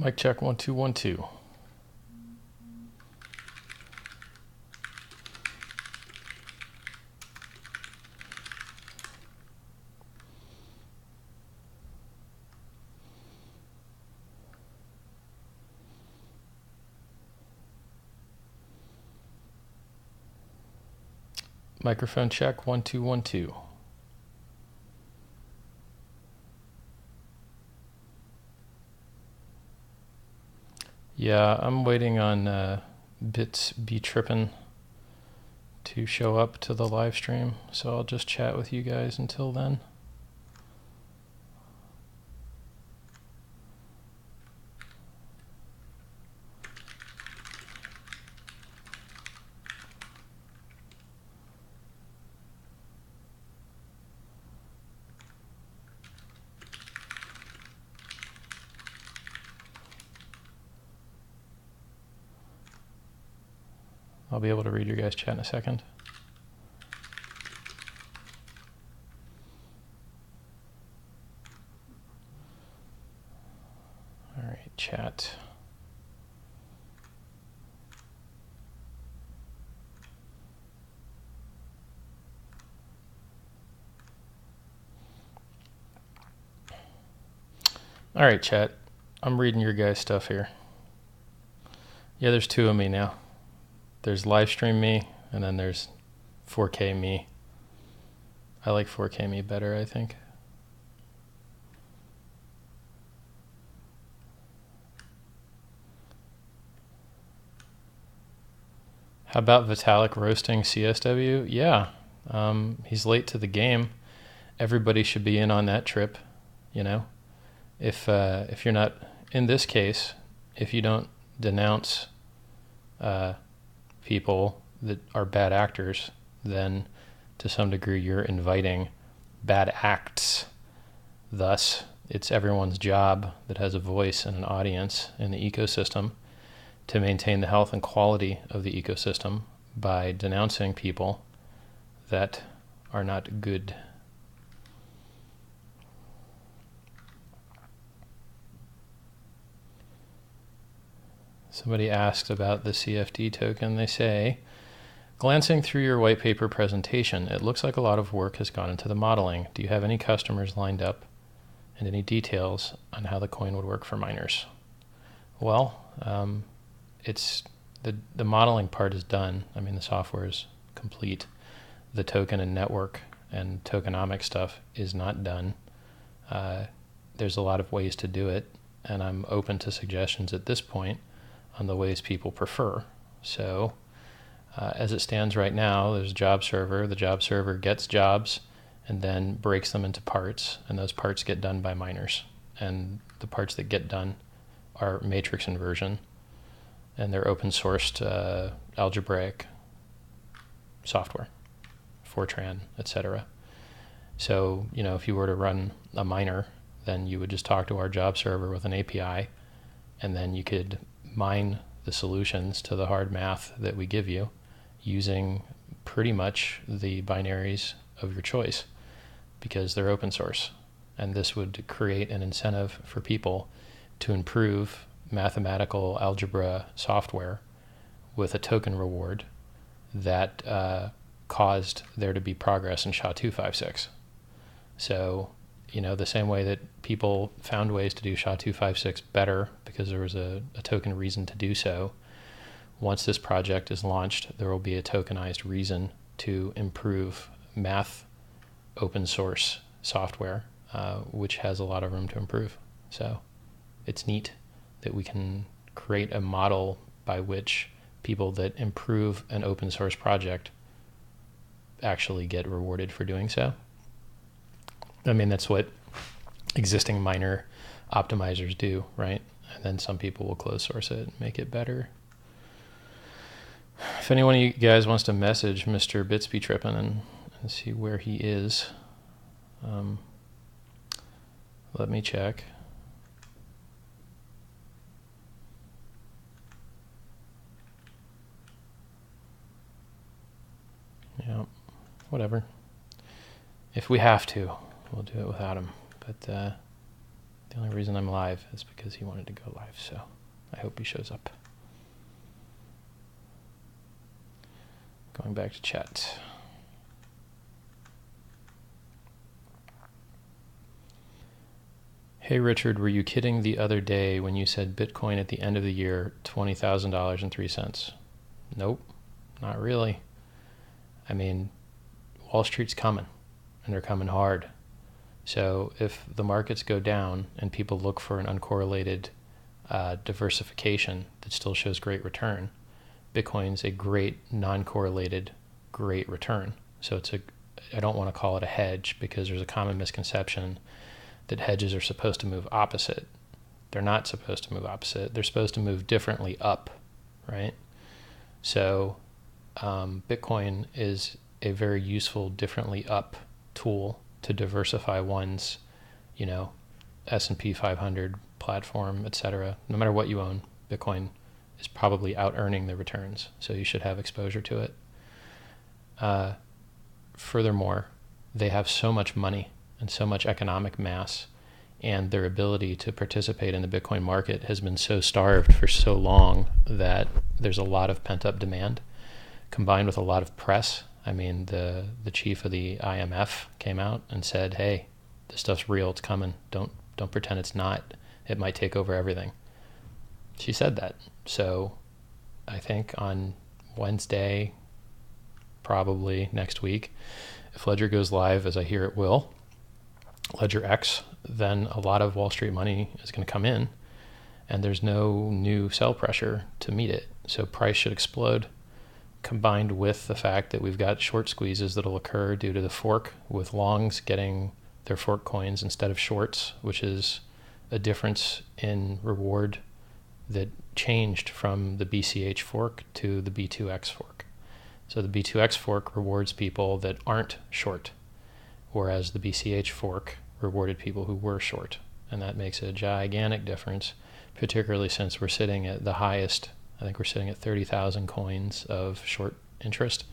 Mic check 1 2 1 2. Microphone check 1 2 1 2. Yeah, I'm waiting on BitsBeTrippin to show up to the live stream, so I'll just chat with you guys until then. I'll be able to read your guys' chat in a second. All right, chat. All right, chat. I'm reading your guys' stuff here. Yeah, there's two of me now. There's live stream me, and then there's 4K me. I like 4K me better, I think. How about Vitalik roasting CSW? Yeah, he's late to the game. Everybody should be in on that trip, you know. If you're not, in this case, if you don't denounce people that are bad actors, then to some degree you're inviting bad acts. Thus, it's everyone's job that has a voice and an audience in the ecosystem to maintain the health and quality of the ecosystem by denouncing people that are not good. Somebody asked about the CFD token. They say, glancing through your white paper presentation, it looks like a lot of work has gone into the modeling. Do you have any customers lined up and any details on how the coin would work for miners? Well, it's the modeling part is done. I mean, the software is complete. The token and network and tokenomic stuff is not done. There's a lot of ways to do it, and I'm open to suggestions at this point on the ways people prefer. So as it stands right now, there's a job server. The job server gets jobs and then breaks them into parts, and those parts get done by miners. And the parts that get done are matrix inversion, and they're open sourced algebraic software, Fortran, etc. So, you know, if you were to run a miner, then you would just talk to our job server with an API, and then you could mine the solutions to the hard math that we give you using pretty much the binaries of your choice because they're open source. And this would create an incentive for people to improve mathematical algebra software with a token reward that caused there to be progress in SHA-256. So, you know, the same way that people found ways to do SHA-256 better because there was a token reason to do so, once this project is launched, there will be a tokenized reason to improve math open source software, which has a lot of room to improve. So it's neat that we can create a model by which people that improve an open source project actually get rewarded for doing so. I mean, that's what existing miner optimizers do, right? And then some people will close source it and make it better. If anyone of you guys wants to message Mr. BitsBeTrippin and see where he is, let me check. Yeah, whatever. If we have to, we'll do it without him. But The only reason I'm live is because he wanted to go live, so I hope he shows up. Going back to chat. Hey Richard, were you kidding the other day when you said Bitcoin at the end of the year, $20,000.03? Nope, not really. I mean, Wall Street's coming, and they're coming hard. So if the markets go down and people look for an uncorrelated diversification that still shows great return, Bitcoin's a great non-correlated great return. So it's I don't want to call it a hedge because there's a common misconception that hedges are supposed to move opposite. They're not supposed to move opposite. They're supposed to move differently up, right? So Bitcoin is a very useful differently up tool to diversify one's, S&P 500 platform, etc. No matter what you own, Bitcoin is probably out earning the returns, so you should have exposure to it. Furthermore, they have so much money and so much economic mass, and their ability to participate in the Bitcoin market has been so starved for so long that there's a lot of pent-up demand combined with a lot of press. I mean, the chief of the IMF came out and said, hey, this stuff's real, it's coming. Don't pretend it's not. It might take over everything. She said that. So I think on Wednesday, probably next week, if Ledger goes live, as I hear it will, Ledger X, then a lot of Wall Street money is going to come in, and there's no new sell pressure to meet it. So price should explode, combined with the fact that we've got short squeezes that'll occur due to the fork, with longs getting their fork coins instead of shorts, which is a difference in reward that changed from the BCH fork to the B2X fork. So the B2X fork rewards people that aren't short, whereas the BCH fork rewarded people who were short. And that makes a gigantic difference, particularly since we're sitting at the highest. I think we're sitting at 30,000 coins of short interest,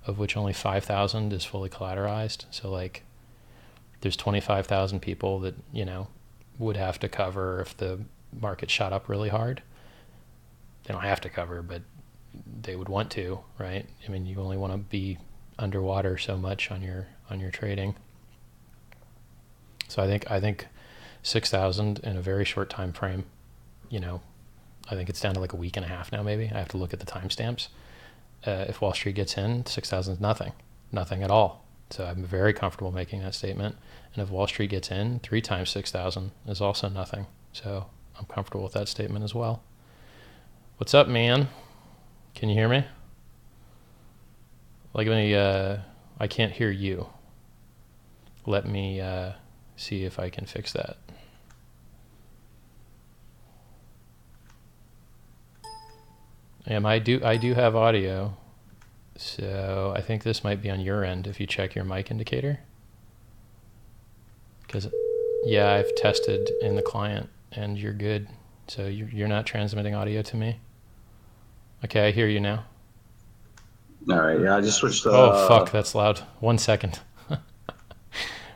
of which only 5,000 is fully collateralized. So like there's 25,000 people that, would have to cover if the market shot up really hard. They don't have to cover, but they would want to, right? I mean, you only want to be underwater so much on your trading. So I think 6,000 in a very short time frame, I think it's down to like a week and a half now, maybe. I have to look at the timestamps. If Wall Street gets in, 6,000 is nothing at all. So I'm very comfortable making that statement. And if Wall Street gets in, 3 times 6,000 is also nothing. So I'm comfortable with that statement as well. What's up, man? Can you hear me? I can't hear you. Let me see if I can fix that. I do have audio, so I think this might be on your end if you check your mic indicator. Because, yeah, I've tested in the client and you're good. So you're not transmitting audio to me? Okay, I hear you now. All right, yeah, I just switched. Oh, fuck, that's loud. 1 second.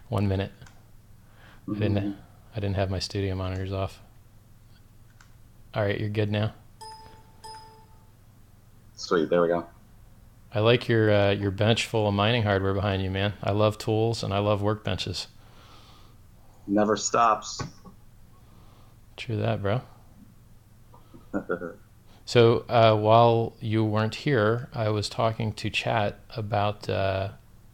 1 minute. Mm-hmm. I didn't have my studio monitors off. All right, you're good now. Sweet, there we go. I like your bench full of mining hardware behind you, man. I love tools and I love workbenches. Never stops. True that, bro. So while you weren't here, I was talking to chat about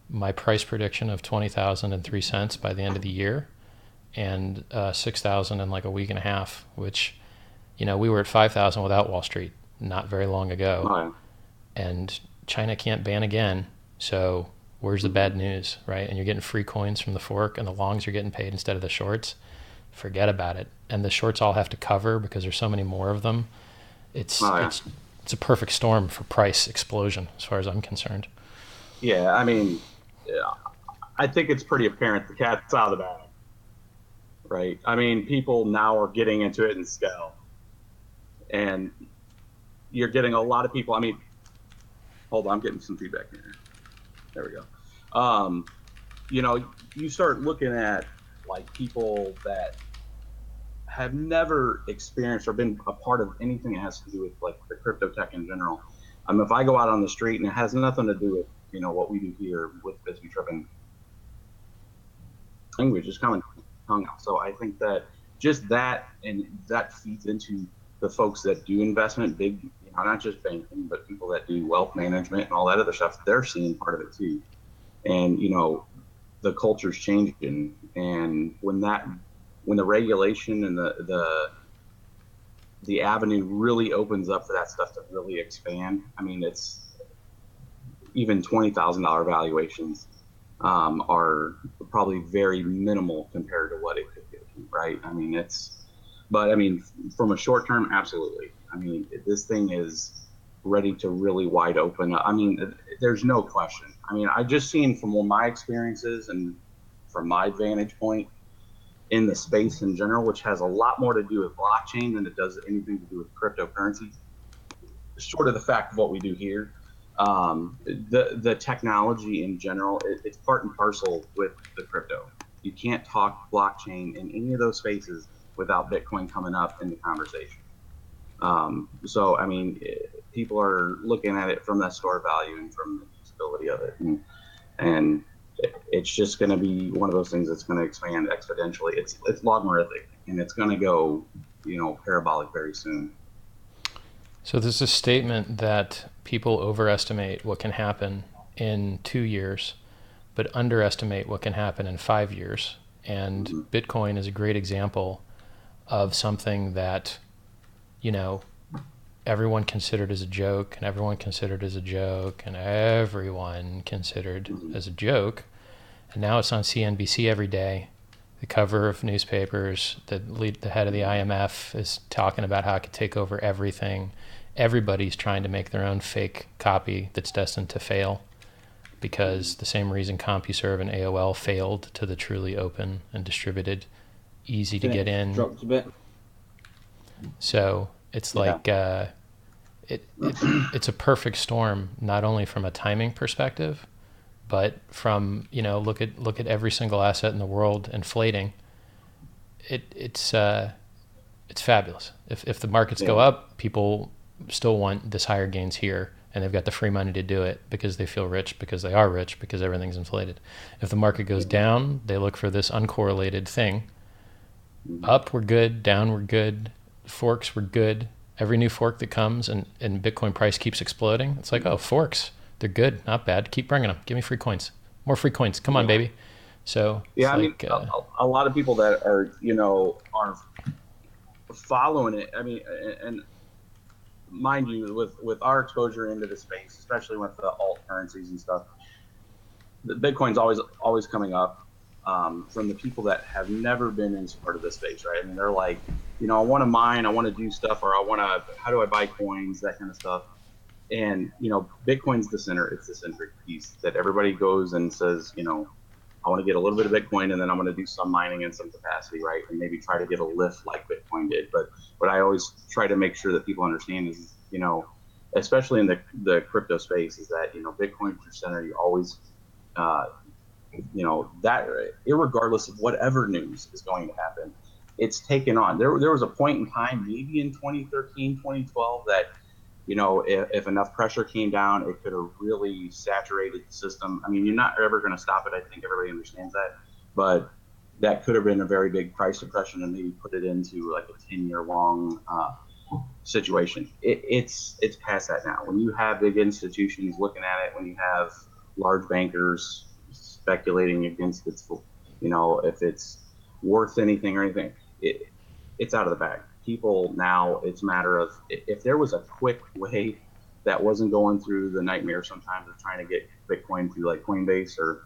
my price prediction of 20,003 cents by the end of the year, and 6,000 in like a week and a half, which, we were at 5,000 without Wall Street not very long ago. Oh, yeah. And China can't ban again, so where's the bad news, right? And you're getting free coins from the fork, and the longs are getting paid instead of the shorts. Forget about it. And the shorts all have to cover because there's so many more of them. It's a perfect storm for price explosion as far as I'm concerned. Yeah, I mean, I think it's pretty apparent the cat's out of the bag, right? I mean, people now are getting into it in scale, and you're getting a lot of people. I mean, hold on, I'm getting some feedback here. There we go. You start looking at like people that have never experienced or been a part of anything that has to do with like the crypto tech in general. If I go out on the street and it has nothing to do with what we do here with BitsBeTrippin, language is coming tongue out. So I think that just that and that feeds into the folks that do investment, big, not just banking, but people that do wealth management and all that other stuff. They're seeing part of it too, and the culture's changing, and when the regulation and the avenue really opens up for that stuff to really expand. I mean, it's even $20,000 valuations are probably very minimal compared to what it could get, right? I mean, from a short term, absolutely. I mean, this thing is ready to really wide open. I mean, there's no question. I mean, I just seen from all my experiences and from my vantage point in the space in general, which has a lot more to do with blockchain than it does anything to do with cryptocurrency, short of the fact of what we do here. The technology in general, it's part and parcel with the crypto. You can't talk blockchain in any of those spaces without Bitcoin coming up in the conversation. So, I mean, people are looking at it from that store value and from the usability of it. And it's just going to be one of those things that's going to expand exponentially. It's logarithmic, and it's going to go, parabolic very soon. So there's a statement that people overestimate what can happen in 2 years, but underestimate what can happen in 5 years. And Bitcoin is a great example of something that, everyone considered as a joke, and everyone considered as a joke, and everyone considered as a joke. And now it's on CNBC every day. The cover of newspapers, the head of the IMF is talking about how it could take over everything. Everybody's trying to make their own fake copy that's destined to fail, because the same reason CompuServe and AOL failed to the truly open and distributed, easy to get in. Dropped a bit. So it's like it's a perfect storm, not only from a timing perspective, but from look at every single asset in the world inflating. It's fabulous. If the markets go up, people still want this higher gains here, and they've got the free money to do it because they feel rich, because they are rich, because everything's inflated. If the market goes down, they look for this uncorrelated thing. Up, we're good. Down, we're good. Forks, we're good. Every new fork that comes and Bitcoin price keeps exploding, it's like, oh, forks, they're good, not bad. Keep bringing them. Give me free coins. More free coins. Come on, baby. So yeah, a lot of people that are are following it. I mean, and mind you, with our exposure into the space, especially with the alt currencies and stuff, the Bitcoin's always coming up from the people that have never been in part of the space, right? I mean, they're like, I want to mine, I want to do stuff, or how do I buy coins, that kind of stuff. And Bitcoin's the center. It's the centric piece that everybody goes and says, I want to get a little bit of Bitcoin, and then I'm going to do some mining in some capacity, right? And maybe try to get a lift like Bitcoin did. But what I always try to make sure that people understand is, especially in the crypto space, is that, Bitcoin's your center. You always, that irregardless of whatever news is going to happen, it's taken on. There was a point in time, maybe in 2013, 2012, that, if enough pressure came down, it could have really saturated the system. I mean, you're not ever going to stop it. I think everybody understands that. But that could have been a very big price depression and maybe put it into like a 10-year long situation. It's past that now. When you have big institutions looking at it, when you have large bankers speculating against its, if it's worth anything or anything, it's out of the bag. People now, it's a matter of, if there was a quick way that wasn't going through the nightmare sometimes of trying to get Bitcoin through like Coinbase, or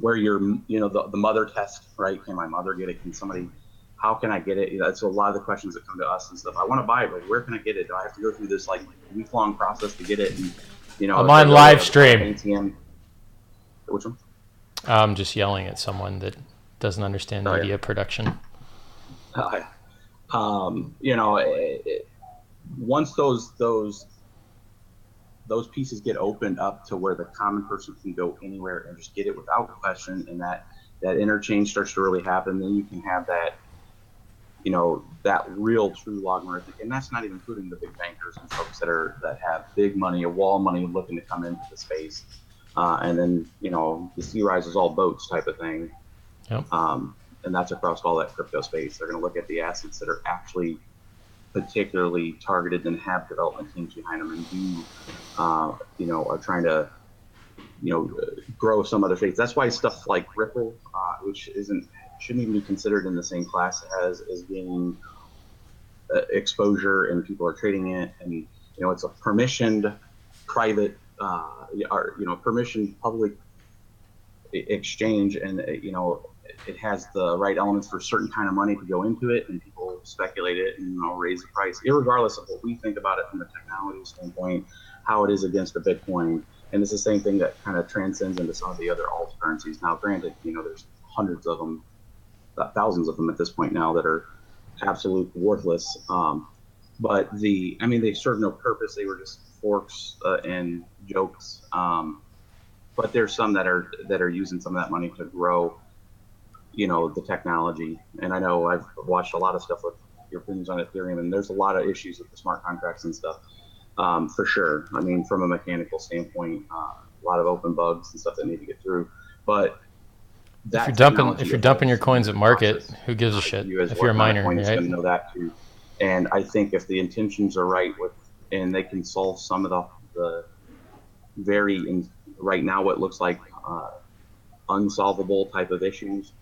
where you're, the mother test, right? Can my mother get it? Can somebody, how can I get it? That's a lot of the questions that come to us and stuff. I want to buy it, but where can I get it? Do I have to go through this like week-long process to get it? And, I'm on live stream. ATM. Which one? I'm just yelling at someone that doesn't understand media production. Once those pieces get opened up to where the common person can go anywhere and just get it without question, and that interchange starts to really happen, then you can have that that real true logarithmic, and that's not even including the big bankers and folks that have big money, a wall money looking to come into the space. And then, the sea rises all boats type of thing. Yep. And that's across all that crypto space. They're going to look at the assets that are actually particularly targeted and have development teams behind them and are trying to, grow some other space. That's why stuff like Ripple, which shouldn't even be considered in the same class as gaining exposure, and people are trading it, and it's a permissioned private permissioned public exchange, and it has the right elements for certain kind of money to go into it, and people speculate it and raise the price, irregardless of what we think about it from a technology standpoint, how it is against the Bitcoin. And it's the same thing that kind of transcends into some of the other alt currencies. Now, granted, there's hundreds of them, thousands of them at this point now that are absolute worthless. But they serve no purpose. They were just forks and jokes. But there's some that are using some of that money to grow, the technology. And I know I've watched a lot of stuff with your opinions on Ethereum, and there's a lot of issues with the smart contracts and stuff, for sure. From a mechanical standpoint, a lot of open bugs and stuff that need to get through. But if you're dumping your coins at market, who gives a shit? If you're a miner, right? Going to know that too. And I think if the intentions are right and they can solve some of the right now what looks like unsolvable type of issues,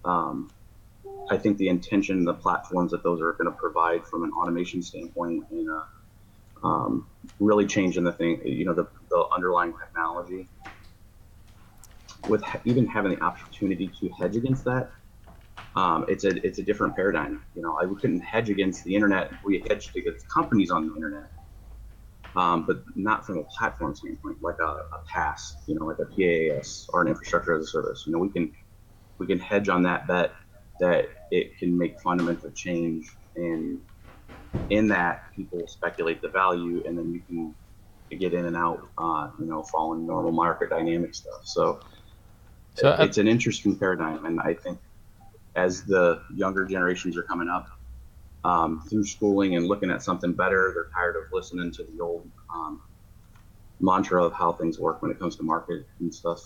I think the intention, the platforms that those are going to provide from an automation standpoint, and really changing the thing, the underlying technology, with even having the opportunity to hedge against that, it's a different paradigm. We couldn't hedge against the internet. We hedged against companies on the internet, but not from a platform standpoint, like a PaaS, like a PaaS or an infrastructure as a service. We can hedge on that bet that it can make fundamental change, and in that people speculate the value, and then you can get in and out, following normal market dynamic stuff. So it's an interesting paradigm, and I think as the younger generations are coming up through schooling and looking at something better, they're tired of listening to the old mantra of how things work when it comes to market and stuff.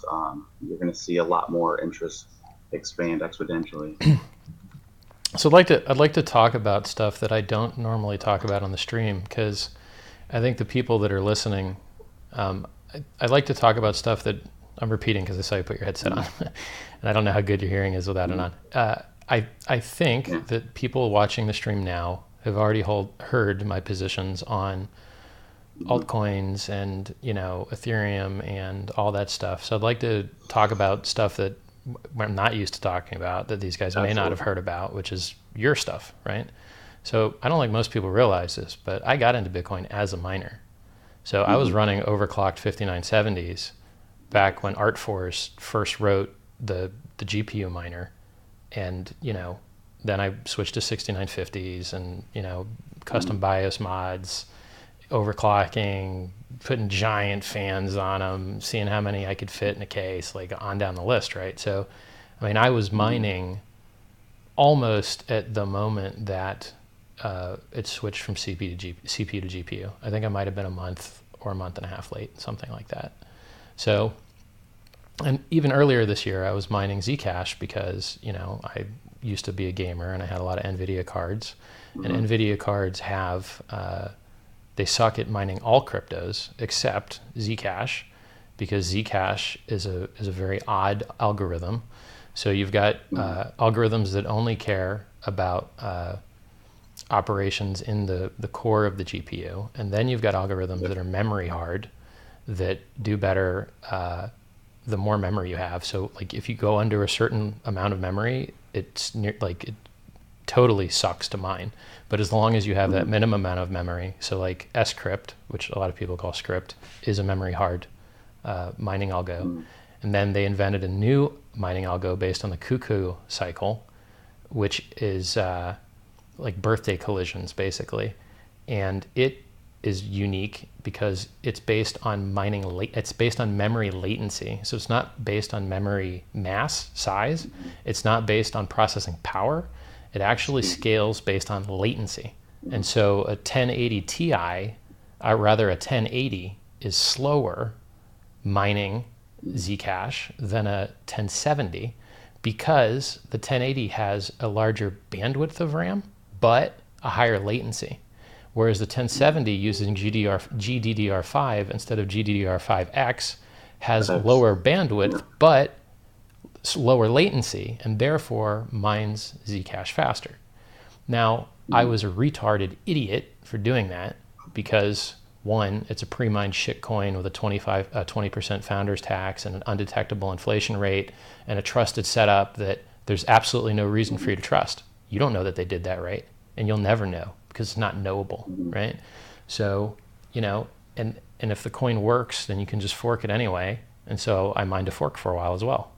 You're going to see a lot more interest expand exponentially. So I'd like to talk about stuff that I don't normally talk about on the stream, because I think the people that are listening, I'd like to talk about stuff that I'm repeating because I saw you put your headset on, and I don't know how good your hearing is without it on. I think that people watching the stream now have already heard my positions on altcoins and Ethereum and all that stuff. So I'd like to talk about stuff that I'm not used to talking about, that these guys may not have heard about, which is your stuff, right? So I don't think most people realize this, but I got into Bitcoin as a miner. So I was running overclocked 5970s back when Artforce first wrote the GPU miner, and then I switched to 6950s and custom BIOS mods, overclocking, putting giant fans on them, seeing how many I could fit in a case, like on down the list, right? So I was mining almost at the moment that it switched from CPU to GPU. I think I might have been a month or a month and a half late, something like that. So, and even earlier this year, I was mining Zcash because, I used to be a gamer and I had a lot of NVIDIA cards. And NVIDIA cards have, they suck at mining all cryptos except Zcash, because Zcash is a very odd algorithm. So you've got algorithms that only care about operations in the core of the GPU. And then you've got algorithms that are memory hard that do better the more memory you have. So like if you go under a certain amount of memory, it totally sucks to mine. But as long as you have that minimum amount of memory, so like scrypt, which a lot of people call script, is a memory hard mining algo. And then they invented a new mining algo based on the cuckoo cycle, which is like birthday collisions basically. And it is unique because it's based on it's based on memory latency. So it's not based on memory mass size. It's not based on processing power. It actually scales based on latency. And so a 1080 Ti, rather a 1080, is slower mining Zcash than a 1070 because the 1080 has a larger bandwidth of RAM, but a higher latency. Whereas the 1070 using GDDR5 instead of GDDR5X has lower bandwidth, but lower latency, and therefore mines Zcash faster. Now, I was a retarded idiot for doing that because, one, it's a pre-mined shitcoin with a 20% founder's tax and an undetectable inflation rate and a trusted setup that there's absolutely no reason for you to trust. You don't know that they did that right, and you'll never know because it's not knowable, right? So, and if the coin works, then you can just fork it anyway. And so I mined a fork for a while as well.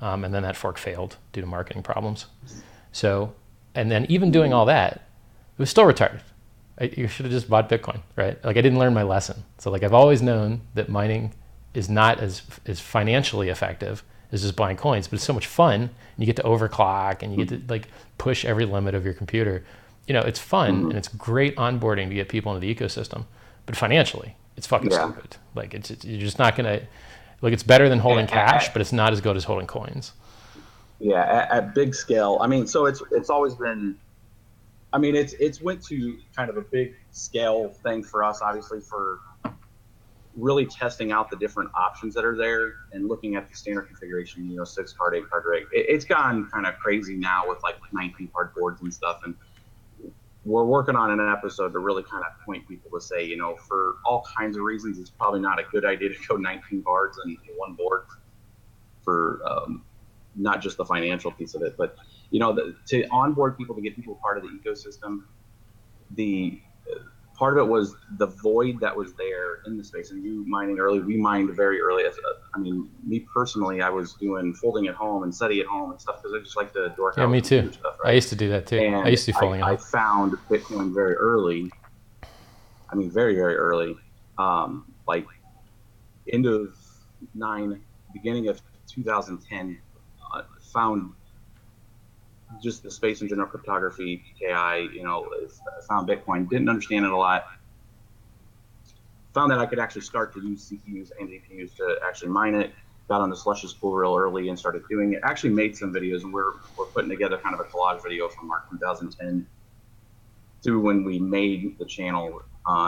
And then that fork failed due to marketing problems. So, and then even doing all that, it was still retarded. You should have just bought Bitcoin, right? Like I didn't learn my lesson. So like I've always known that mining is not as financially effective as just buying coins, but it's so much fun. And you get to overclock and you get to like push every limit of your computer. It's fun and it's great onboarding to get people into the ecosystem. But financially, it's fucking stupid. Like you're just not gonna. Like it's better than holding cash, but it's not as good as holding coins. Yeah, at big scale. I mean, so it's always been. I mean, it's went to kind of a big scale thing for us, obviously, for really testing out the different options that are there and looking at the standard configuration. 6 card, 8 card rig. It's gone kind of crazy now with like 19 card boards and stuff, and we're working on an episode to really kind of point people to say, for all kinds of reasons, it's probably not a good idea to go 19 cards in one board for not just the financial piece of it, but, to onboard people, to get people part of the ecosystem, the part of it was the void that was there in the space. And you mining early, we mined very early. Me personally, I was doing folding at home and SETI at home and stuff because I just like to dork out. Yeah, me too. Stuff, right? I used to do that too. And I used to do folding at home. I found Bitcoin very early. I mean, very, very early. Like end of beginning of 2010, found just the space in general, cryptography, PKI, found Bitcoin, didn't understand it a lot. Found that I could actually start to use CPUs and GPUs to actually mine it. Got on the Slush's pool real early and started doing it. Actually made some videos, and we're putting together kind of a collage video from our 2010 to when we made the channel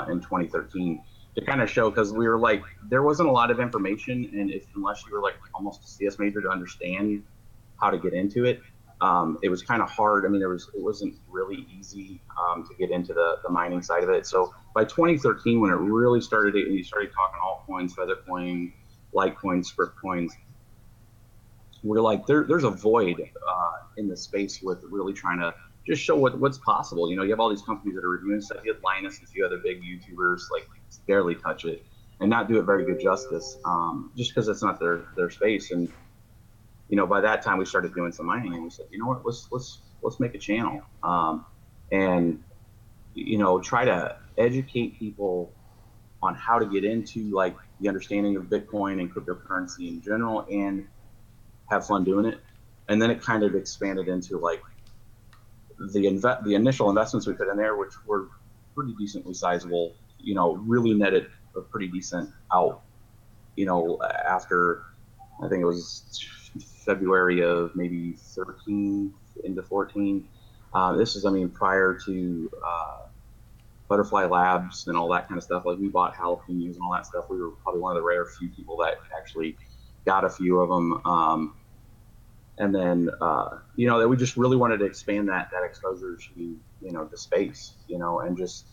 in 2013 to kind of show, because we were like, there wasn't a lot of information, and unless you were like almost a CS major to understand how to get into it, it was kind of hard. I mean, it wasn't really easy to get into the mining side of it. So by 2013, when it really started, and you started talking altcoins, Feathercoin, Litecoin, script coins, we're like, there's a void in the space with really trying to just show what's possible. You have all these companies that are reviewing stuff. You have Linus and a few other big YouTubers like barely touch it and not do it very good justice, just because it's not their space. And by that time we started doing some mining, and we said, what, let's make a channel, and try to educate people on how to get into like the understanding of Bitcoin and cryptocurrency in general, and have fun doing it. And then it kind of expanded into like the initial investments we put in there, which were pretty decently sizable. Really netted a pretty decent out. After I think it was February of maybe 13 into 14. This is, prior to Butterfly Labs and all that kind of stuff. Like we bought jalapenos and all that stuff. We were probably one of the rare few people that actually got a few of them. And then, that we just really wanted to expand that exposure to, the space, and just,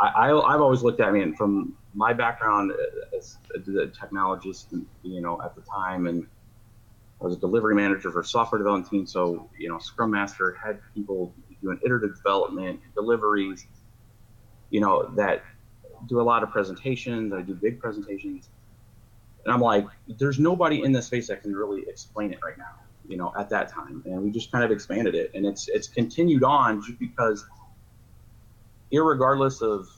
I've always looked at, from my background as a technologist, at the time, and I was a delivery manager for a software development team. So, Scrum Master, had people doing iterative development, deliveries, that do a lot of presentations. I do big presentations. And I'm like, there's nobody in this space that can really explain it right now, at that time. And we just kind of expanded it. And it's continued on just because, irregardless of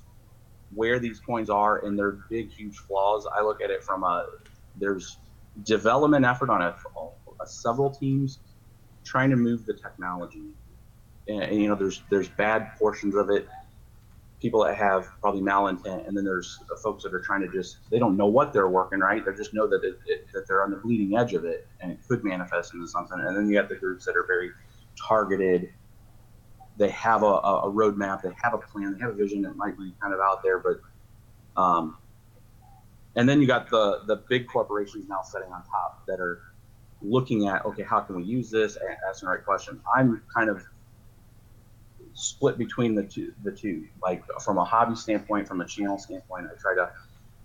where these coins are and their big, huge flaws, I look at it from there's development effort on several teams trying to move the technology and you know, there's bad portions of it, people that have probably malintent, and then there's folks that are trying to they don't know what they're working, right? They just know that that they're on the bleeding edge of it, and it could manifest into something. And then you have the groups that are very targeted. They have a roadmap, they have a plan, they have a vision that might be kind of out there, but and then you got the big corporations now sitting on top that are looking at, okay, how can we use this, and asking the right question. I'm kind of split between the two. Like from a hobby standpoint, from a channel standpoint, I try to,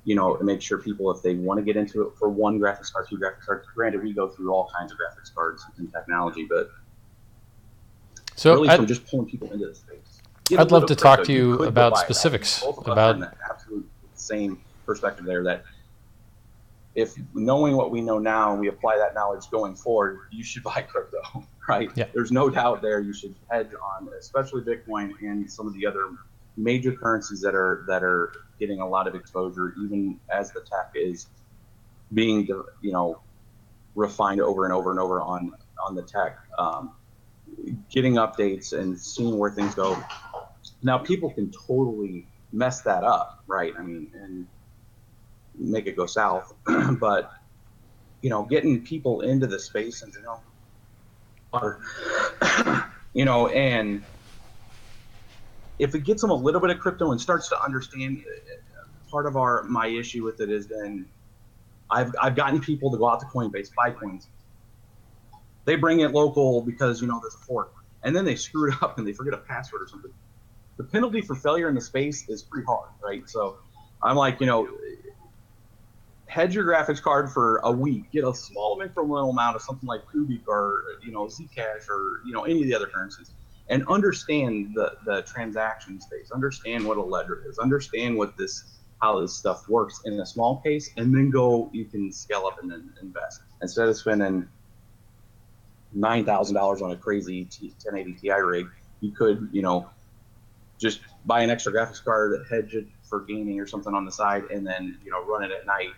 you know, make sure people, if they want to get into it for one graphics card, two graphics cards, granted we go through all kinds of graphics cards and technology, but so really from just pulling people into the space. I'd love to talk to you about specifics. Both of us are in the absolute same perspective there, that if knowing what we know now, we apply that knowledge going forward, you should buy crypto, right? Yeah. There's no doubt there. You should hedge on, especially Bitcoin and some of the other major currencies that are getting a lot of exposure, even as the tech is being, you know, refined over and over and over on the tech, getting updates and seeing where things go. Now people can totally mess that up, right? I mean, and make it go south, but you know, getting people into the space and, you know, or, you know, and if it gets them a little bit of crypto and starts to understand, part of my issue with it is then I've gotten people to go out to Coinbase, buy coins. They bring it local because, you know, there's a fork, and then they screw it up and they forget a password or something. The penalty for failure in the space is pretty hard, right? So I'm like, you know, hedge your graphics card for a week, get a small incremental amount of something like Kubik or, you know, Zcash or, you know, any of the other currencies, and understand the transaction space, understand what a ledger is, understand how this stuff works in a small case, and then you can scale up and then invest. Instead of spending $9,000 on a crazy 1080 Ti rig, you could, you know, just buy an extra graphics card, hedge it for gaming or something on the side, and then, you know, run it at night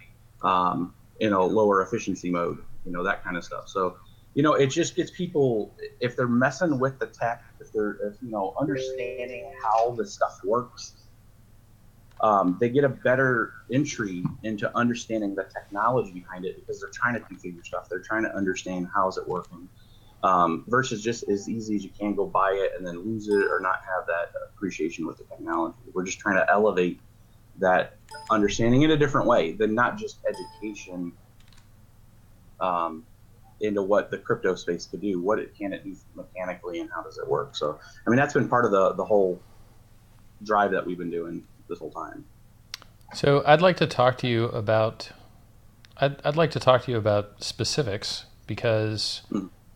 in a lower efficiency mode, you know, that kind of stuff. So, you know, it just gets people, if they're messing with the tech, if you know, understanding how the stuff works, they get a better entry into understanding the technology behind it, because they're trying to configure stuff. They're trying to understand how's it working, versus just as easy as you can go buy it and then lose it or not have that appreciation with the technology. We're just trying to elevate that understanding in a different way than not just education into what the crypto space could do, what can it do mechanically, and how does it work. So, I mean, that's been part of the whole drive that we've been doing this whole time. So I'd like to talk to you about specifics, because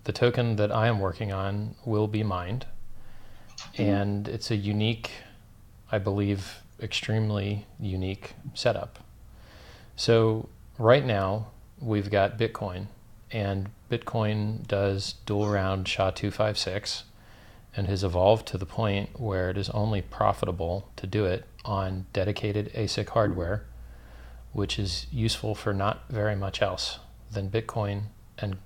the token that I am working on will be mined, and it's a unique, I believe, extremely unique setup. So right now we've got Bitcoin, and Bitcoin does dual round SHA-256 and has evolved to the point where it is only profitable to do it on dedicated ASIC hardware, which is useful for not very much else than Bitcoin and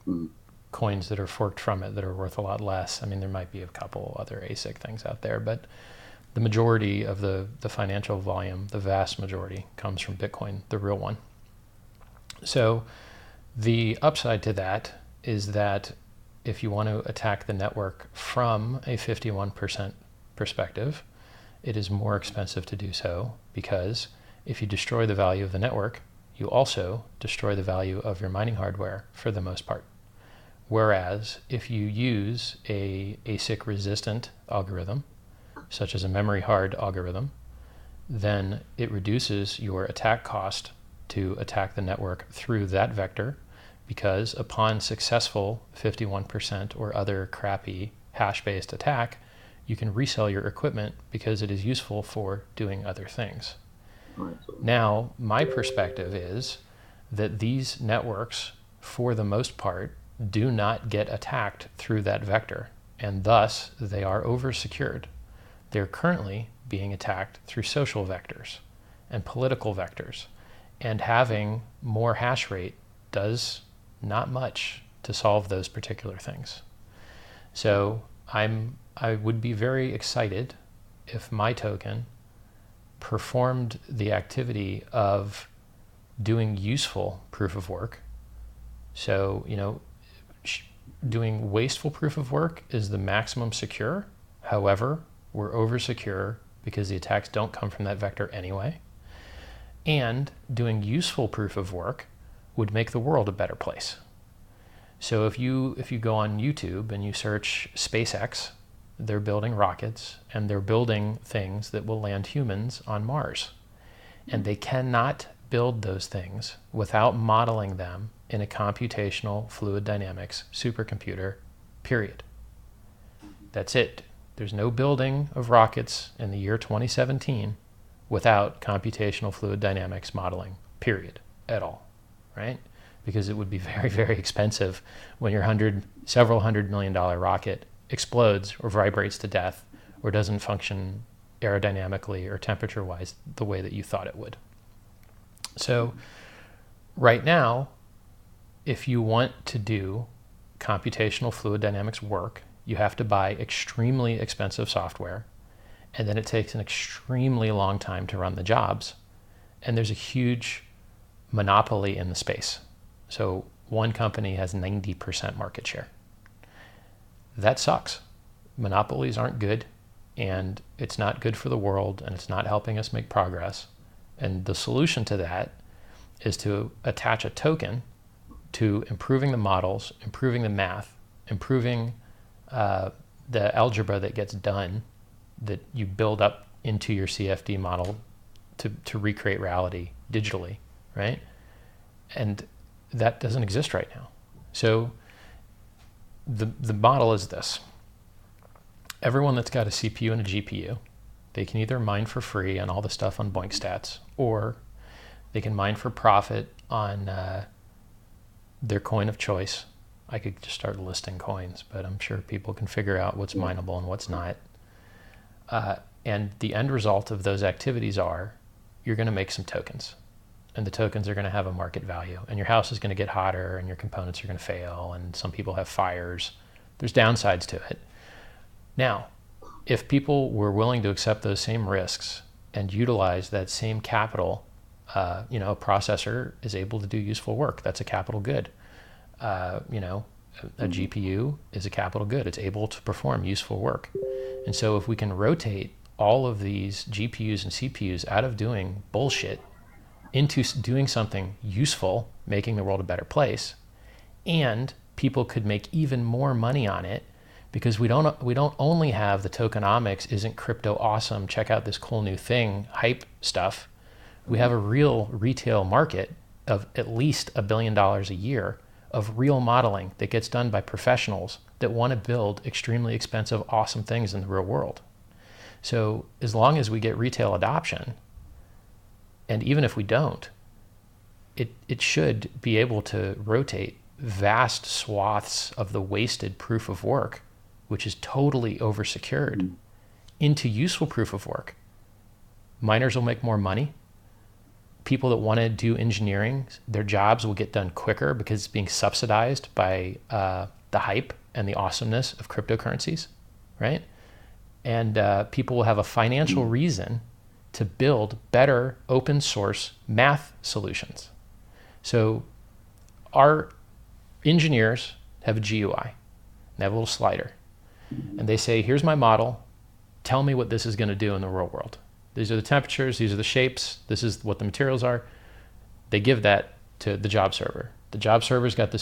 coins that are forked from it that are worth a lot less. I mean, there might be a couple other ASIC things out there, but the majority of the financial volume, the vast majority, comes from Bitcoin, the real one. So the upside to that is that if you want to attack the network from a 51% perspective, it is more expensive to do so, because if you destroy the value of the network, you also destroy the value of your mining hardware for the most part. Whereas if you use a ASIC resistant algorithm, such as a memory hard algorithm, then it reduces your attack cost to attack the network through that vector, because upon successful 51% or other crappy hash-based attack, you can resell your equipment because it is useful for doing other things. Right. Now, my perspective is that these networks, for the most part, do not get attacked through that vector, and thus they are oversecured. They're currently being attacked through social vectors and political vectors, and having more hash rate does not much to solve those particular things. So I'm I would be very excited if my token performed the activity of doing useful proof of work. So, doing wasteful proof of work is the maximum secure. However, we're over secure because the attacks don't come from that vector anyway. And doing useful proof of work would make the world a better place. So if you go on YouTube and you search SpaceX, they're building rockets and they're building things that will land humans on Mars. And they cannot build those things without modeling them in a computational fluid dynamics supercomputer, period. That's it. There's no building of rockets in the year 2017 without computational fluid dynamics modeling, period, at all, right? Because it would be very, very expensive when your several $100 million rocket explodes or vibrates to death or doesn't function aerodynamically or temperature-wise the way that you thought it would. So right now, if you want to do computational fluid dynamics work, you have to buy extremely expensive software, and then it takes an extremely long time to run the jobs. And there's a huge monopoly in the space. So one company has 90% market share. That sucks. Monopolies aren't good, and it's not good for the world, and it's not helping us make progress. And the solution to that is to attach a token to improving the models, improving the math, improving the algebra that gets done, that you build up into your CFD model to recreate reality digitally, right? And that doesn't exist right now. So the model is this. Everyone that's got a CPU and a GPU, they can either mine for free on all the stuff on Boink Stats, or they can mine for profit on their coin of choice. I could just start listing coins, but I'm sure people can figure out what's mineable and what's not. And the end result of those activities are you're going to make some tokens, and the tokens are going to have a market value, and your house is going to get hotter, and your components are going to fail, and some people have fires. There's downsides to it. Now, if people were willing to accept those same risks and utilize that same capital, a processor is able to do useful work. That's a capital good. A GPU is a capital good. It's able to perform useful work. And so if we can rotate all of these GPUs and CPUs out of doing bullshit into doing something useful, making the world a better place, and people could make even more money on it, because we don't only have the tokenomics, isn't crypto awesome, check out this cool new thing, hype stuff. We have a real retail market of at least $1 billion a year of real modeling that gets done by professionals that want to build extremely expensive, awesome things in the real world. So as long as we get retail adoption, and even if we don't, it should be able to rotate vast swaths of the wasted proof of work, which is totally oversecured, into useful proof of work. Miners will make more money. People that want to do engineering, their jobs will get done quicker because it's being subsidized by the hype and the awesomeness of cryptocurrencies, right? And people will have a financial reason to build better open source math solutions. So our engineers have a GUI. They have a little slider. And they say, here's my model. Tell me what this is going to do in the real world. These are the temperatures. These are the shapes. This is what the materials are. They give that to the job server. The job server's got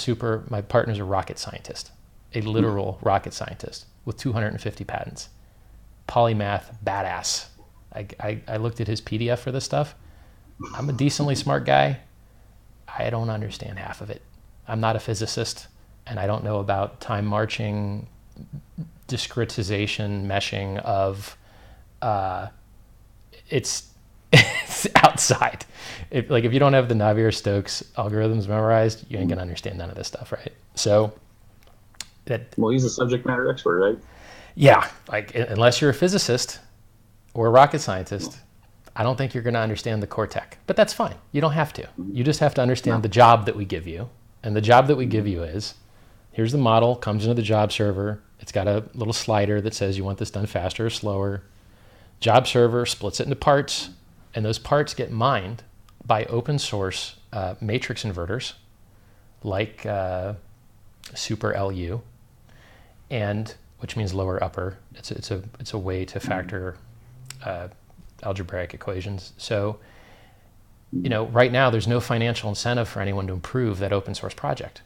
my partner's a rocket scientist, a literal rocket scientist with 250 patents. Polymath badass. I looked at his PDF for this stuff. I'm a decently smart guy. I don't understand half of it. I'm not a physicist, and I don't know about time marching, discretization, meshing of, it's outside. If you don't have the Navier-Stokes algorithms memorized, you ain't gonna understand none of this stuff, right? So well, he's a subject matter expert, right? Yeah, unless you're a physicist or a rocket scientist, I don't think you're going to understand the core tech. But that's fine. You don't have to. You just have to understand the job that we give you. And the job that we give you is, here's the model, comes into the job server, It's got a little slider that says you want this done faster or slower. Job server splits it into parts, and those parts get mined by open source matrix inverters like Super LU, and which means lower upper. It's a way to factor algebraic equations. So, right now there's no financial incentive for anyone to improve that open source project.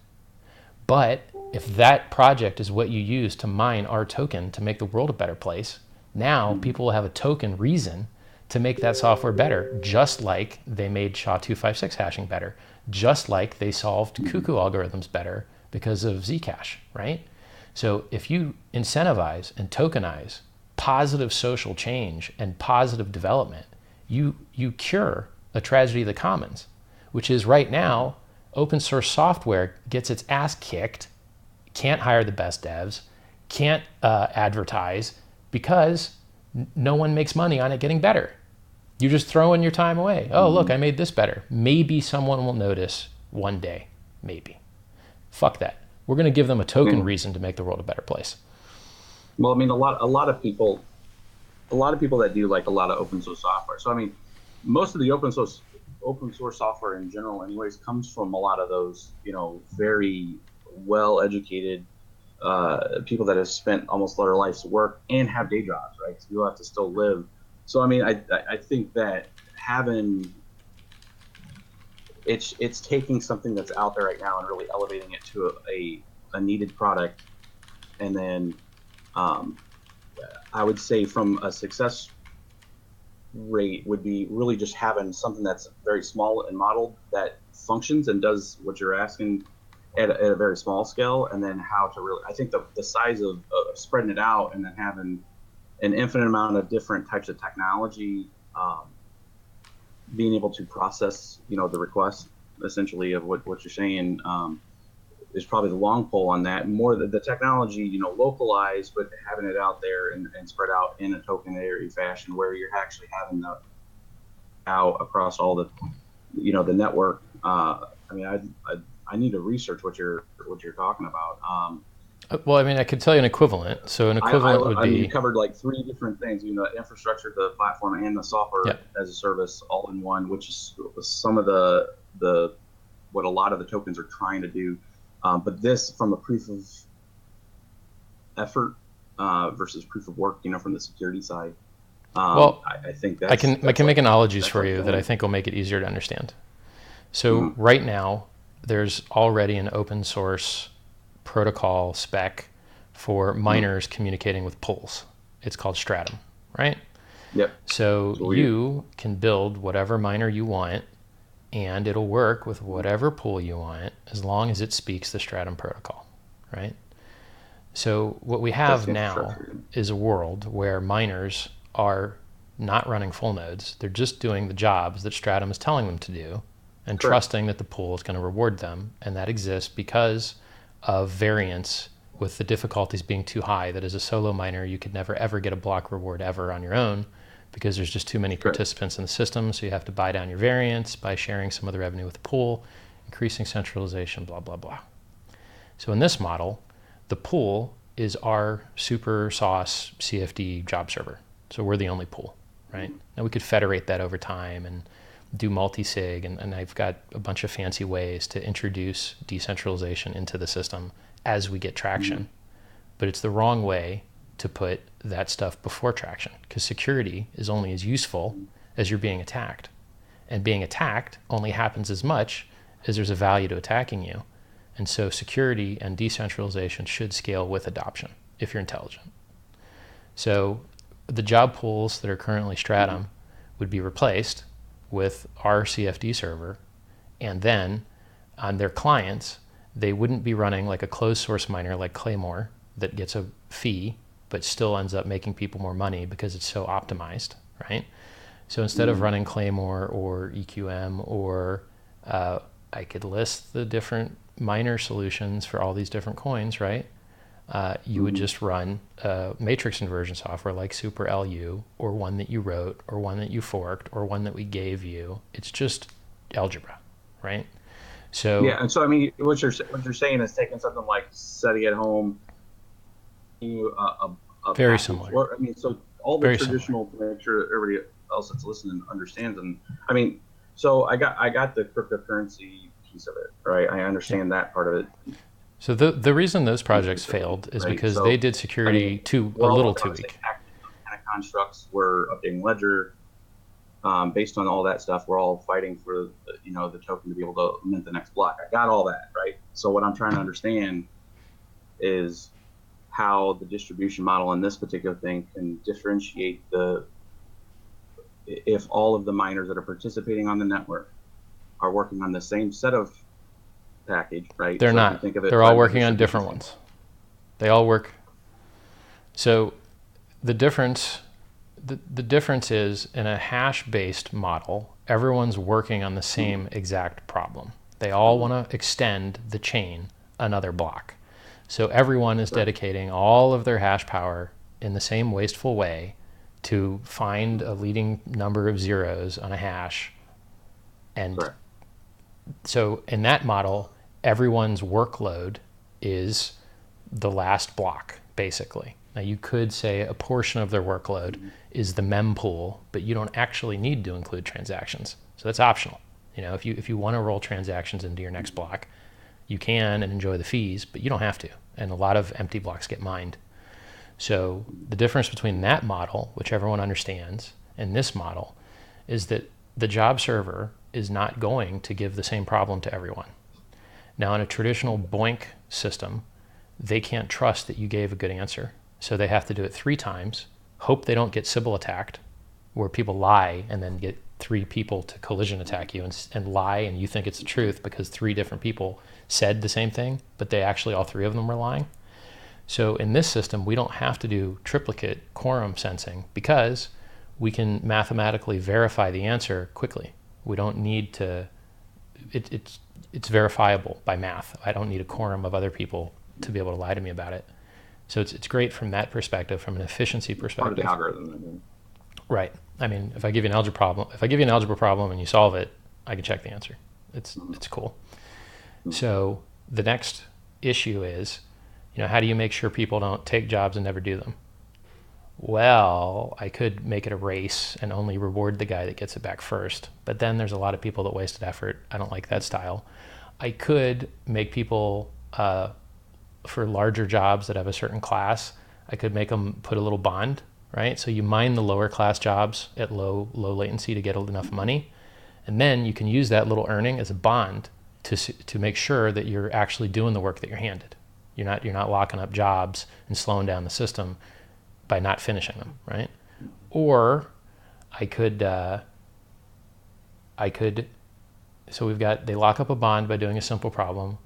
But if that project is what you use to mine our token to make the world a better place, now people will have a token reason to make that software better, just like they made SHA-256 hashing better, just like they solved cuckoo algorithms better because of Zcash, right? So if you incentivize and tokenize positive social change and positive development, you cure a tragedy of the commons, which is right now, open source software gets its ass kicked, can't hire the best devs, can't advertise because no one makes money on it getting better. You're just throwing your time away. Oh, look, I made this better. Maybe someone will notice one day. Maybe. Fuck that. We're going to give them a token reason to make the world a better place. Well, I mean, a lot of people that do like a lot of open source software. So I mean, most of the open source software in general, anyways, comes from a lot of those, very well educated people that have spent almost their life's work and have day jobs, right? So you have to still live. So I mean, I think that it's taking something that's out there right now and really elevating it to a needed product, and then I would say from a success rate would be really just having something that's very small and modeled that functions and does what you're asking at a very small scale, and then how to really, I think the size of spreading it out and then having an infinite amount of different types of technology, being able to process, the request essentially of what you're saying, is probably the long pole on that. More the technology, localized, but having it out there and spread out in a tokenary fashion where you're actually having the out across all the, the network. I mean, I need to research what you're talking about. Well, I mean, I could tell you an equivalent. So an equivalent would be... you covered like three different things, the infrastructure, the platform, and the software as a service all in one, which is some of the what a lot of the tokens are trying to do. But this, from a proof of effort versus proof of work, from the security side, well, I think I can make analogies for you that I think will make it easier to understand. So right now, there's already an open source protocol spec for miners communicating with pools. It's called Stratum, right? Yep. So you can build whatever miner you want, and it'll work with whatever pool you want as long as it speaks the Stratum protocol, right? So what we have now is a world where miners are not running full nodes. They're just doing the jobs that Stratum is telling them to do and trusting that the pool is going to reward them. And that exists because of variance with the difficulties being too high, that as a solo miner, you could never ever get a block reward ever on your own because there's just too many participants in the system. So you have to buy down your variance by sharing some of the revenue with the pool, increasing centralization, blah, blah, blah. So in this model, the pool is our super sauce CFD job server. So we're the only pool, right? Now we could federate that over time and do multi-sig, and I've got a bunch of fancy ways to introduce decentralization into the system as we get traction. But it's the wrong way to put that stuff before traction, because security is only as useful as you're being attacked. And being attacked only happens as much as there's a value to attacking you. And so security and decentralization should scale with adoption if you're intelligent. So the job pools that are currently Stratum would be replaced with our CFD server, and then on their clients, they wouldn't be running like a closed source miner like Claymore that gets a fee but still ends up making people more money because it's so optimized, right? So instead of running Claymore or EQM, or I could list the different miner solutions for all these different coins, right? You would just run matrix inversion software like Super LU, or one that you wrote, or one that you forked, or one that we gave you. It's just algebra, right? So yeah, and so I mean, what you're saying is taking something like SETI at home, you a Very package. similar. Or, I mean, so all the Very traditional to make sure everybody else that's listening understands. And I mean, so I got the cryptocurrency piece of it, right? I understand that part of it. So the reason those projects failed is Right. because So, they did I security mean, a we're all little working too on the same weak. kind of constructs. We're updating ledger. Based on all that stuff, we're all fighting for the token to be able to mint the next block. I got all that, right? So what I'm trying to understand is how the distribution model in this particular thing can differentiate if all of the miners that are participating on the network are working on the same set of package, right? They're So if you not. think of it They're all from a working on distribution different ones. They all work. So the difference is in a hash-based model, everyone's working on the same exact problem. They all want to extend the chain another block. So everyone is dedicating all of their hash power in the same wasteful way to find a leading number of zeros on a hash. And Correct. so in that model, everyone's workload is the last block, basically. Now you could say a portion of their workload is the mempool, but you don't actually need to include transactions. So that's optional. If you want to roll transactions into your next block, you can and enjoy the fees, but you don't have to. And a lot of empty blocks get mined. So the difference between that model, which everyone understands, and this model is that the job server is not going to give the same problem to everyone. Now, in a traditional BOINC system, they can't trust that you gave a good answer. So they have to do it 3 times, hope they don't get Sybil attacked, where people lie and then get 3 people to collision attack you and lie, and you think it's the truth because 3 different people said the same thing, but they actually all 3 of them were lying. So in this system, we don't have to do triplicate quorum sensing because we can mathematically verify the answer quickly. We don't need to, it's verifiable by math. I don't need a quorum of other people to be able to lie to me about it. So it's great from that perspective, from an efficiency perspective. Part of the algorithm. Right. I mean, if I give you an algebra problem and you solve it, I can check the answer. It's cool. So the next issue is, how do you make sure people don't take jobs and never do them? Well, I could make it a race and only reward the guy that gets it back first. But then there's a lot of people that wasted effort. I don't like that style. I could make people, for larger jobs that have a certain class, I could make them put a little bond, right? So you mine the lower class jobs at low latency to get enough money. And then you can use that little earning as a bond to make sure that you're actually doing the work that you're handed. You're not locking up jobs and slowing down the system by not finishing them, right? Or I could, so they lock up a bond by doing a simple problem,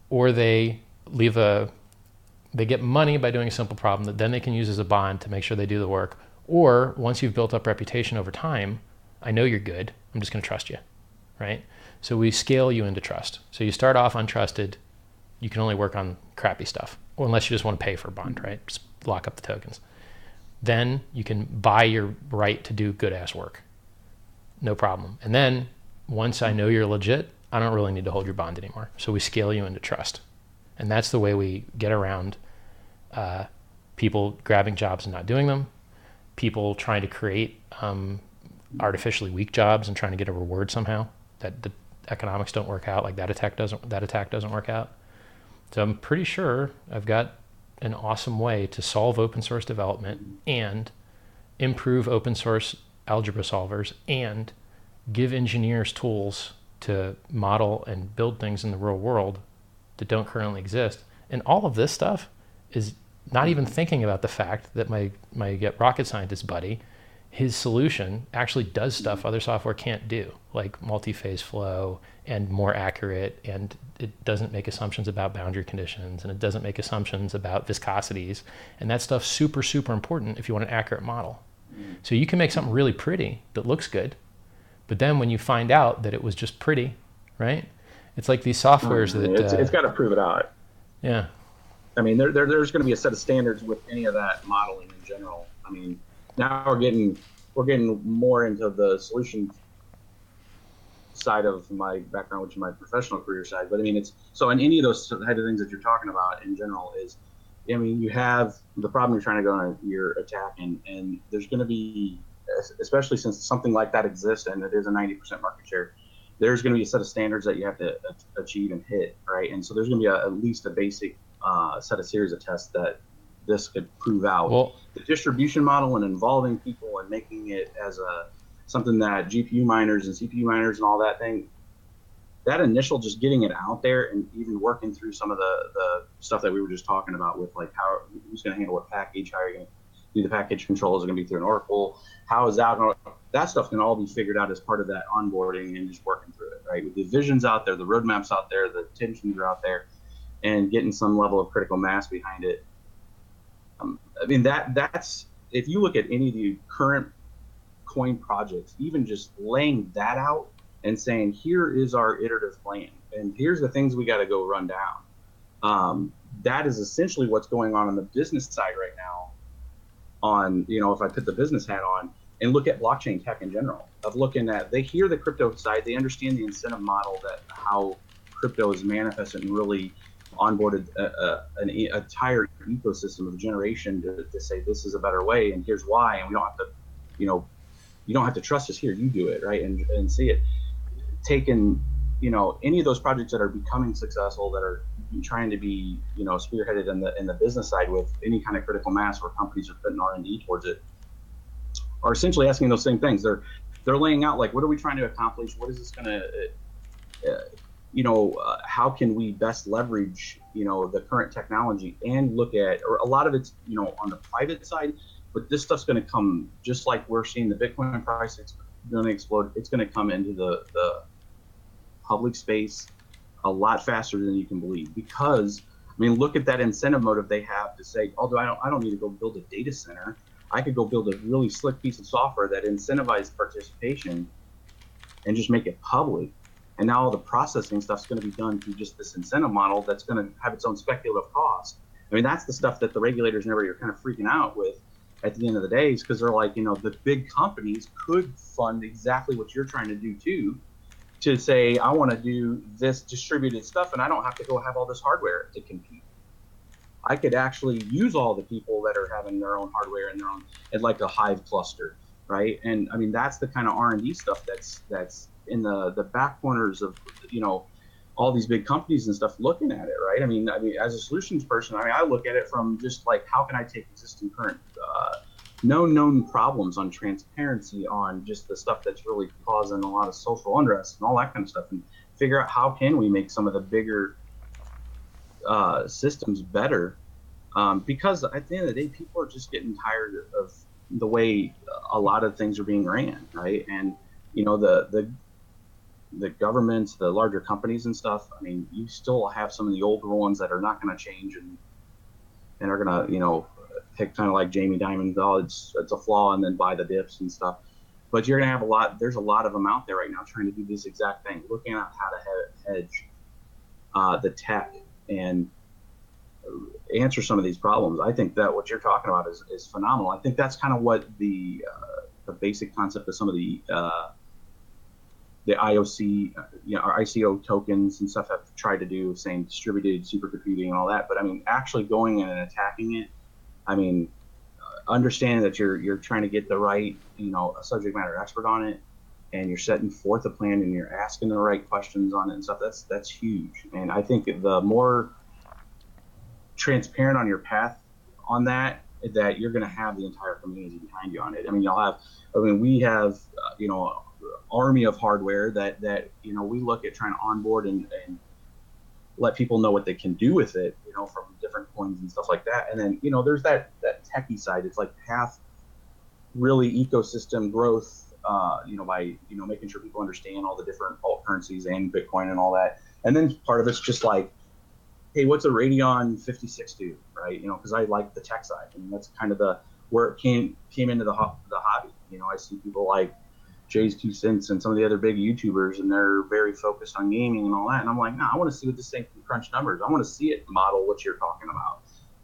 or they get money by doing a simple problem that then they can use as a bond to make sure they do the work. Or once you've built up reputation over time, I know you're good, I'm just gonna trust you, right? So we scale you into trust. So you start off untrusted, you can only work on crappy stuff, or unless you just want to pay for a bond, right? Just lock up the tokens. Then you can buy your right to do good ass work. No problem. And then once I know you're legit, I don't really need to hold your bond anymore. So we scale you into trust. And that's the way we get around people grabbing jobs and not doing them, people trying to create artificially weak jobs and trying to get a reward somehow that the economics don't work out, like that attack doesn't work out. So I'm pretty sure I've got an awesome way to solve open source development and improve open source algebra solvers and give engineers tools to model and build things in the real world that don't currently exist. And all of this stuff is not even thinking about the fact that my rocket scientist buddy, his solution actually does stuff other software can't do, like multi-phase flow and more accurate, and it doesn't make assumptions about boundary conditions, and it doesn't make assumptions about viscosities, and that stuff's super, super important if you want an accurate model. So you can make something really pretty that looks good, but then when you find out that it was just pretty, right? It's like these softwares that... It's got to prove it out. Yeah. I mean, there's going to be a set of standards with any of that modeling in general. I mean, now we're getting more into the solution side of my background, which is my professional career side. But I mean, it's so in any of those type of things that you're talking about in general I mean, you have the problem you're trying to go on, you're attacking, and there's going to be, especially since something like that exists and it is a 90% market share, there's going to be a set of standards that you have to achieve and hit, right? And so there's going to be at least a basic set of series of tests that this could prove out. Well, the distribution model and involving people and making it as something that GPU miners and CPU miners and all that thing, that initial just getting it out there and even working through some of the stuff that we were just talking about with like who's going to handle what package, how are you going to do the package controls, are going to be through an Oracle, how is that stuff can all be figured out as part of that onboarding and just working through it, right? With the visions out there, the roadmaps out there, the intentions are out there, and getting some level of critical mass behind it. I mean, that's, if you look at any of the current coin projects, even just laying that out and saying, here is our iterative plan, and here's the things we got to go run down. That is essentially what's going on the business side right now. On, if I put the business hat on and look at blockchain tech in general, of looking at, they hear the crypto side, they understand the incentive model, that how crypto is manifested and really onboarded an entire ecosystem of generation to say this is a better way and here's why, and we don't have to, you don't have to trust us here, you do it, right, and see it. Taking, any of those projects that are becoming successful, that are trying to be, spearheaded in the business side with any kind of critical mass where companies are putting R&D towards it, are essentially asking those same things. They're laying out, like, what are we trying to accomplish? What is this going to, how can we best leverage, the current technology, and look at, or a lot of it's, on the private side, but this stuff's going to come, just like we're seeing the Bitcoin price going to explode. It's going to come into the public space a lot faster than you can believe, because, I mean, look at that incentive motive they have to say, although I don't need to go build a data center. I could go build a really slick piece of software that incentivizes participation and just make it public. And now all the processing stuff's going to be done through just this incentive model that's going to have its own speculative cost. I mean, that's the stuff that the regulators and everybody are kind of freaking out with at the end of the day, is because they're like, the big companies could fund exactly what you're trying to do too, to say, I want to do this distributed stuff and I don't have to go have all this hardware to compete. I could actually use all the people that are having their own hardware and their own, and like a Hive cluster, right? And I mean, that's the kind of R&D stuff that's in the back corners of, all these big companies and stuff looking at it, right? I mean, as a solutions person, I look at it from just like, how can I take existing current known problems on transparency, on just the stuff that's really causing a lot of social unrest and all that kind of stuff, and figure out how can we make some of the bigger systems better, because at the end of the day, people are just getting tired of the way a lot of things are being ran, right? And the governments, the larger companies and stuff, I mean, you still have some of the older ones that are not going to change and are going to pick kind of like Jamie Dimon, oh, it's a flaw, and then buy the dips and stuff. But you're going to have there's a lot of them out there right now trying to do this exact thing, looking at how to hedge the tech and answer some of these problems. I think that what you're talking about is phenomenal. I think that's kind of what the basic concept of some of the IOC, or ICO tokens and stuff have tried to do, saying distributed supercomputing and all that. But I mean, actually going in and attacking it, I mean, understanding that you're trying to get the right, a subject matter expert on it, and you're setting forth a plan and you're asking the right questions on it and stuff, that's huge. And I think the more transparent on your path on that you're going to have the entire community behind you on it. I mean, we have, army of hardware that we look at trying to onboard and let people know what they can do with it, from different coins and stuff like that. And then, there's that techie side. It's like path really ecosystem growth, by, making sure people understand all the different alt currencies and Bitcoin and all that. And then part of it's just like, hey, what's a Radeon 56 do, right? Because I like the tech side. I mean, that's kind of where it came into the hobby. I see people like Jay's 2 Cents and some of the other big YouTubers, and they're very focused on gaming and all that. And I'm like, I want to see what this thing can crunch numbers. I want to see it model what you're talking about.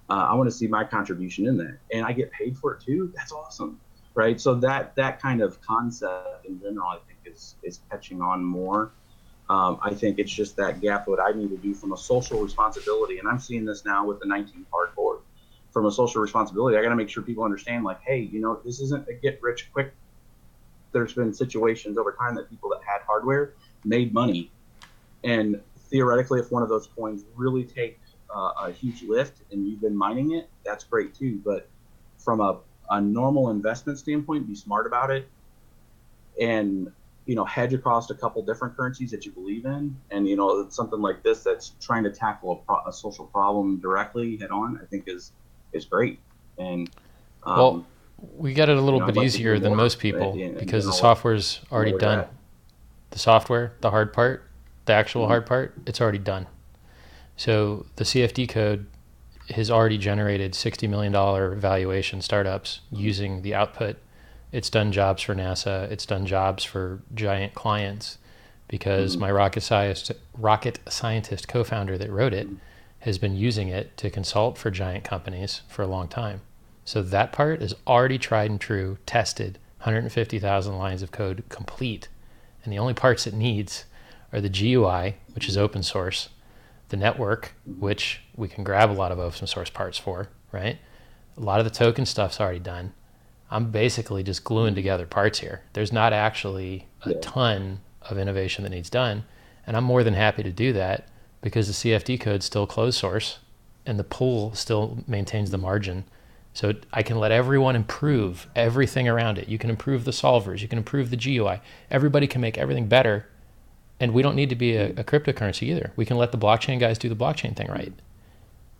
I want to see my contribution in there, and I get paid for it too. That's awesome, right? So that kind of concept in general, I think, is catching on more. I think it's just that gap what I need to do from a social responsibility, and I'm seeing this now with the 19 card board. from a social responsibility, I got to make sure people understand, like, hey, you know, this isn't a get rich quick. There's been situations over time that people that had hardware made money, and theoretically, if one of those coins really take a huge lift and you've been mining it, that's great too. But from a normal investment standpoint, be smart about it, and you know, hedge across a couple different currencies that you believe in. And you know, something like this that's trying to tackle a social problem directly head on, I think is great. And Well, we get it a little you know, bit I'd like to hear easier than more most people in because the general, software's already where done. you're at. The software, the hard part, the actual hard part, it's already done. So the CFD code has already generated $60 million valuation startups using the output. It's done jobs for NASA. It's done jobs for giant clients because my rocket scientist co-founder that wrote it has been using it to consult for giant companies for a long time. So that part is already tried and true, tested, 150,000 lines of code complete. And the only parts it needs are the GUI, which is open source, the network, which we can grab a lot of open source parts for, right? A lot of the token stuff's already done. I'm basically just gluing together parts here. There's not actually a ton of innovation that needs done. And I'm more than happy to do that because the CFD code's still closed source and the pool still maintains the margin. So I can let everyone improve everything around it. You can improve the solvers. You can improve the GUI. Everybody can make everything better. And we don't need to be a cryptocurrency either. We can let the blockchain guys do the blockchain thing right.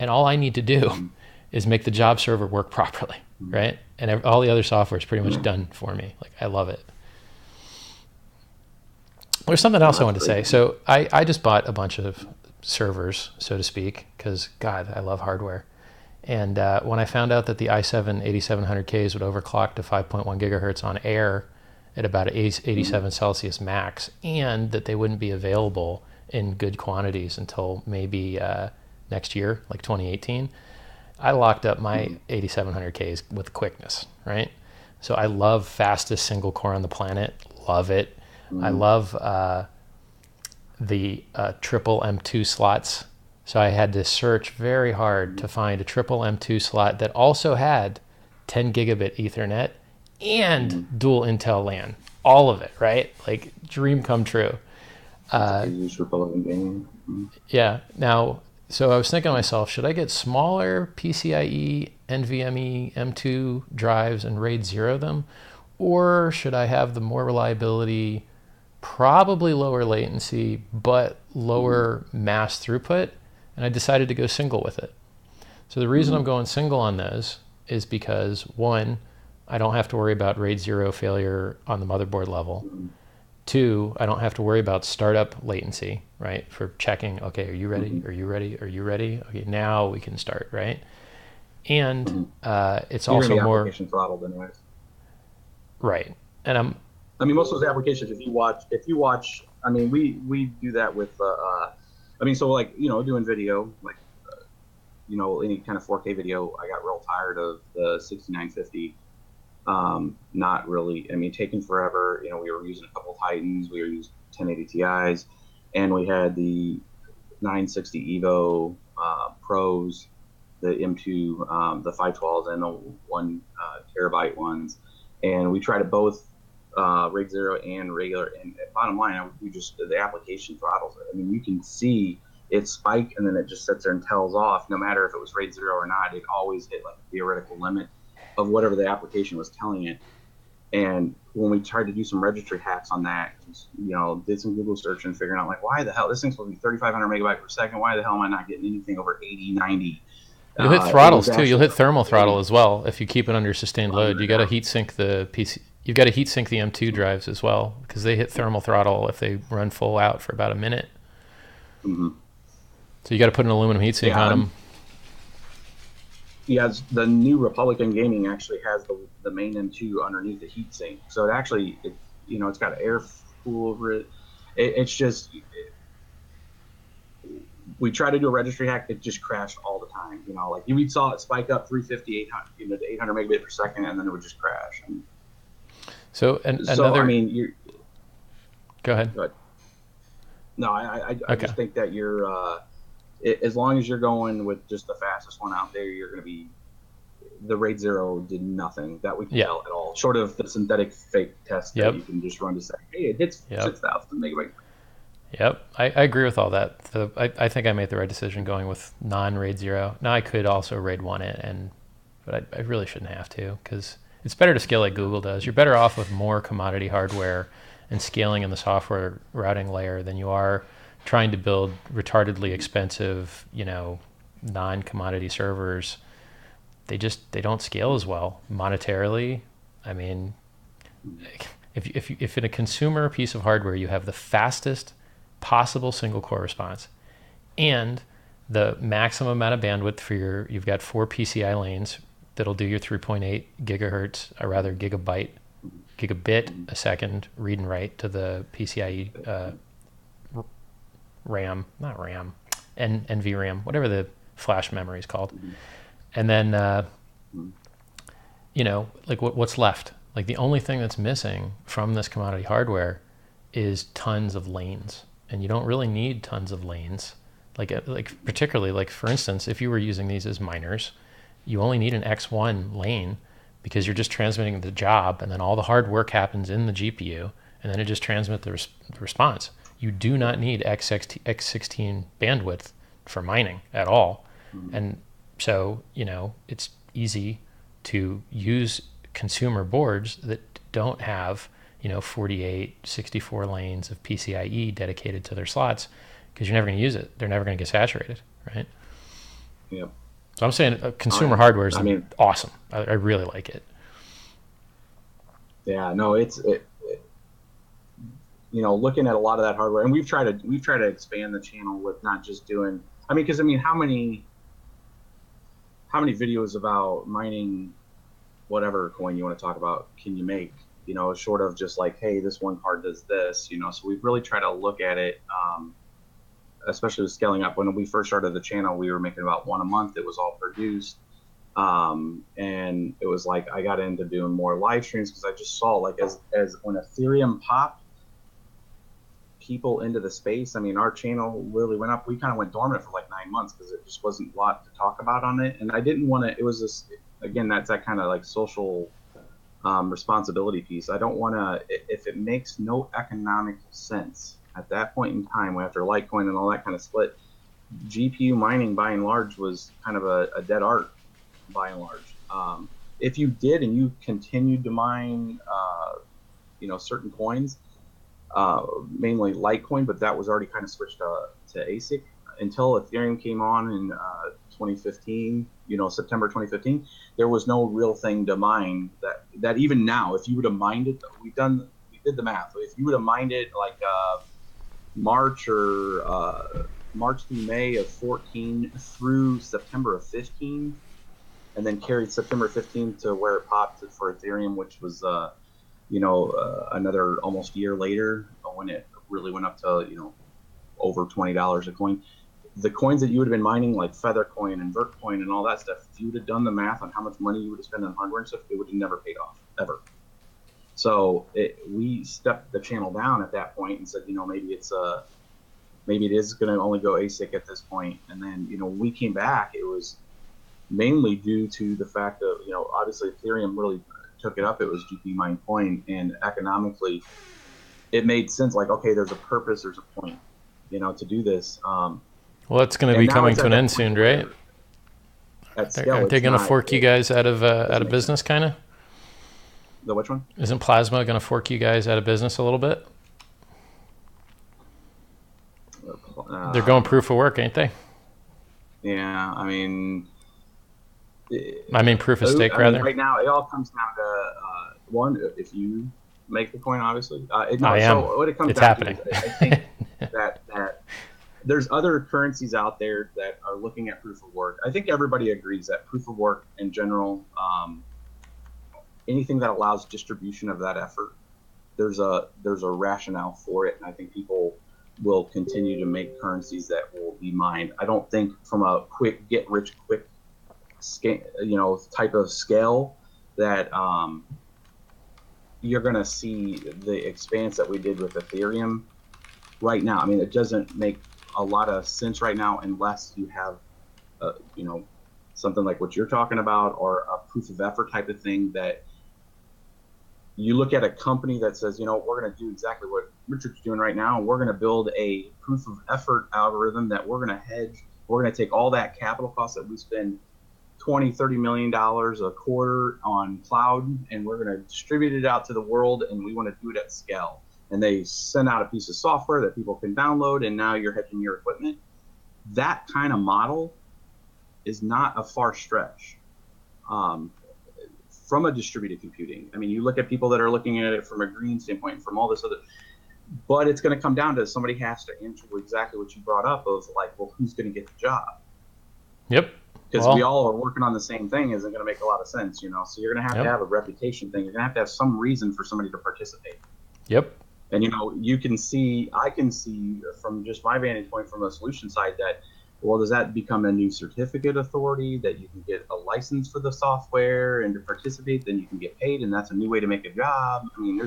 And all I need to do is make the job server work properly, right? And all the other software is pretty much done for me. Like, I love it. There's something else I wanted to say. So I just bought a bunch of servers, so to speak, because, God, I love hardware. And when I found out that the i7 8700Ks would overclock to 5.1 gigahertz on air at about 87 Celsius max, and that they wouldn't be available in good quantities until maybe next year, like 2018, I locked up my 8700Ks with quickness, right? So I love fastest single core on the planet, love it. I love the triple M2 slots. So I had to search very hard to find a triple M2 slot that also had 10 gigabit Ethernet and dual Intel LAN. All of it, right? Like, dream come true. Yeah. Now, so I was thinking to myself, should I get smaller PCIe, NVMe, M2 drives and RAID 0 them? Or should I have the more reliability, probably lower latency, but lower mass throughput? And I decided to go single with it. So the reason I'm going single on those is because, one, I don't have to worry about RAID 0 failure on the motherboard level. Two, I don't have to worry about startup latency, right? For checking, okay, are you ready? Are you ready? Are you ready? Okay, now we can start, right? And it's You're also more application throttled anyways. Right. And I mean, most of those applications, if you watch, I mean, we do that with, I mean, so like, you know, doing video, like, you know, any kind of 4K video, I got real tired of the 6950. Not really, I mean, taking forever. You know, we were using a couple Titans, we were using 1080 Ti's, and we had the 960 Evo Pros, the M2, the 512s, and the 1 terabyte ones. And we tried it both RAID 0 and regular. And bottom line, we just, the application throttles it. I mean, you can see it spike and then it just sits there and tells off. No matter if it was RAID 0 or not, it always hit like a theoretical limit of whatever the application was telling it. And when we tried to do some registry hacks on that, you know, did some Google search and figuring out, like, why the hell, this thing's supposed to be 3,500 megabytes per second. Why the hell am I not getting anything over 80, 90? You'll hit throttles too. You'll hit thermal throttle as well if you keep it under sustained load. You got to heat sink the PC. You've got to heat sink the M2 drives as well because they hit thermal throttle if they run full out for about a minute. So you got to put an aluminum heat sink on them. Yeah, the new Republican Gaming actually has the main M2 underneath the heatsink, so it actually, you know, it's got air cool over it. It's just, we try to do a registry hack, it just crashed all the time. You know, like we saw it spike up 350, 800, you know, to 800 megabit per second, and then it would just crash. So another. I mean, Go ahead. No, I just think that you're. As long as you're going with just the fastest one out there, you're going to be the RAID 0 did nothing that we could Yeah. tell at all, short of the synthetic fake test that you can just run to say, hey, it hits 6,000 megabytes. Yep, I agree with all that. I think I made the right decision going with non-RAID 0. Now I could also RAID 1 it, but I really shouldn't have to, because it's better to scale like Google does. You're better off with more commodity hardware and scaling in the software routing layer than you are trying to build retardedly expensive, non-commodity servers. They don't scale as well monetarily. I mean, if in a consumer piece of hardware you have the fastest possible single core response and the maximum amount of bandwidth for you've got 4 PCI lanes that'll do your 3.8 gigahertz, or rather gigabit a second read and write to the PCIe RAM, not RAM, NVRAM, whatever the flash memory is called. And then, like what's left? Like the only thing that's missing from this commodity hardware is tons of lanes. And you don't really need tons of lanes. Like particularly, like for instance, if you were using these as miners, you only need an X1 lane because you're just transmitting the job, and then all the hard work happens in the GPU, and then it just transmits the response. You do not need X16 bandwidth for mining at all. And so, it's easy to use consumer boards that don't have 48, 64 lanes of PCIe dedicated to their slots, because you're never going to use it. They're never going to get saturated, right? Yeah. So I'm saying consumer hardware is awesome. I really like it. Yeah, no, looking at a lot of that hardware, and we've tried to expand the channel with not just doing. Because how many videos about mining, whatever coin you want to talk about, can you make? Short of just like, hey, this one card does this, so we've really tried to look at it, especially with scaling up. When we first started the channel, we were making about one a month. It was all produced. And it was like, I got into doing more live streams because I just saw, like, as when Ethereum popped people into the space, our channel really went up. We kind of went dormant for like 9 months because it just wasn't a lot to talk about on it. And I didn't want to, it was this, again, that's that kind of like social responsibility piece. I don't want to, if it makes no economic sense at that point in time, after Litecoin and all that kind of split, GPU mining by and large was kind of a dead art by and large. If you did and you continued to mine, certain coins, mainly Litecoin, but that was already kind of switched to ASIC until Ethereum came on in 2015, September 2015, there was no real thing to mine that even now, if you would have mined it, we did the math. If you would have mined it like March through May of 14 through September of 15, and then carried September 15 to where it popped for Ethereum, which was, another almost year later when it really went up to, over $20 a coin. The coins that you would have been mining, like Feathercoin and Vertcoin and all that stuff, if you would have done the math on how much money you would have spent on hardware and stuff, it would have never paid off, ever. So we stepped the channel down at that point and said, maybe it is going to only go ASIC at this point. And then, when we came back, it was mainly due to the fact that, obviously Ethereum really took it up. It was GPU mined coin, and economically it made sense. Like, okay, there's a purpose, there's a point, to do this. Well, it's going to be coming to an end soon, right? At scale, Aren't they going to fork you guys out of business, kind of? The which one? Isn't Plasma going to fork you guys out of business a little bit? They're going proof of work, ain't they? Yeah, proof of stake, rather. Right now, it all comes down to one: if you make the coin, obviously. I am. So what it comes it's down happening. To is, I think that there's other currencies out there that are looking at proof of work. I think everybody agrees that proof of work in general, anything that allows distribution of that effort, there's a rationale for it, and I think people will continue to make currencies that will be mined. I don't think from a quick get rich quick scale, type of scale that you're going to see the expanse that we did with Ethereum right now. It doesn't make a lot of sense right now unless you have, something like what you're talking about, or a proof of effort type of thing, that you look at a company that says, we're going to do exactly what Richard's doing right now. We're going to build a proof of effort algorithm that we're going to hedge. We're going to take all that capital cost that we spend $20-30 million a quarter on cloud, and we're going to distribute it out to the world, and we want to do it at scale. And they send out a piece of software that people can download, and now you're hedging your equipment. That kind of model is not a far stretch. From a distributed computing. I mean, you look at people that are looking at it from a green standpoint, from all this other, but it's going to come down to somebody has to answer exactly what you brought up of like, well, who's going to get the job? Yep. Because we all are working on the same thing isn't going to make a lot of sense, So you're going to have a reputation thing. You're going to have some reason for somebody to participate. Yep. And, I can see from just my vantage point from a solution side that, well, does that become a new certificate authority that you can get a license for the software and to participate, then you can get paid, and that's a new way to make a job. I mean,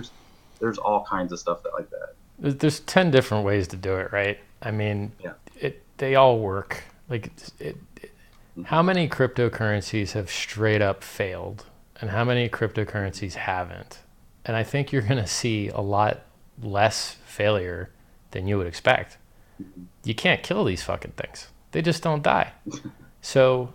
there's all kinds of stuff like that. There's 10 different ways to do it, right? I mean, they all work. Like, how many cryptocurrencies have straight up failed, and how many cryptocurrencies haven't? And I think you're going to see a lot less failure than you would expect. You can't kill these fucking things. They just don't die. So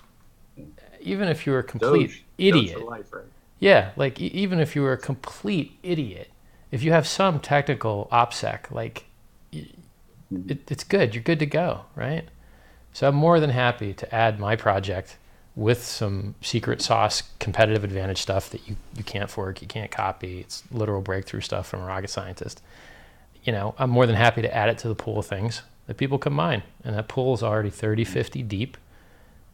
even if you're a complete idiot, life, right? Yeah, like even if you were a complete idiot, if you have some technical OPSEC, like it's good. You're good to go, right? So I'm more than happy to add my project with some secret sauce competitive advantage stuff that you can't fork, you can't copy. It's literal breakthrough stuff from a rocket scientist. I'm more than happy to add it to the pool of things that people can mine. And that pool is already 30, 50 deep.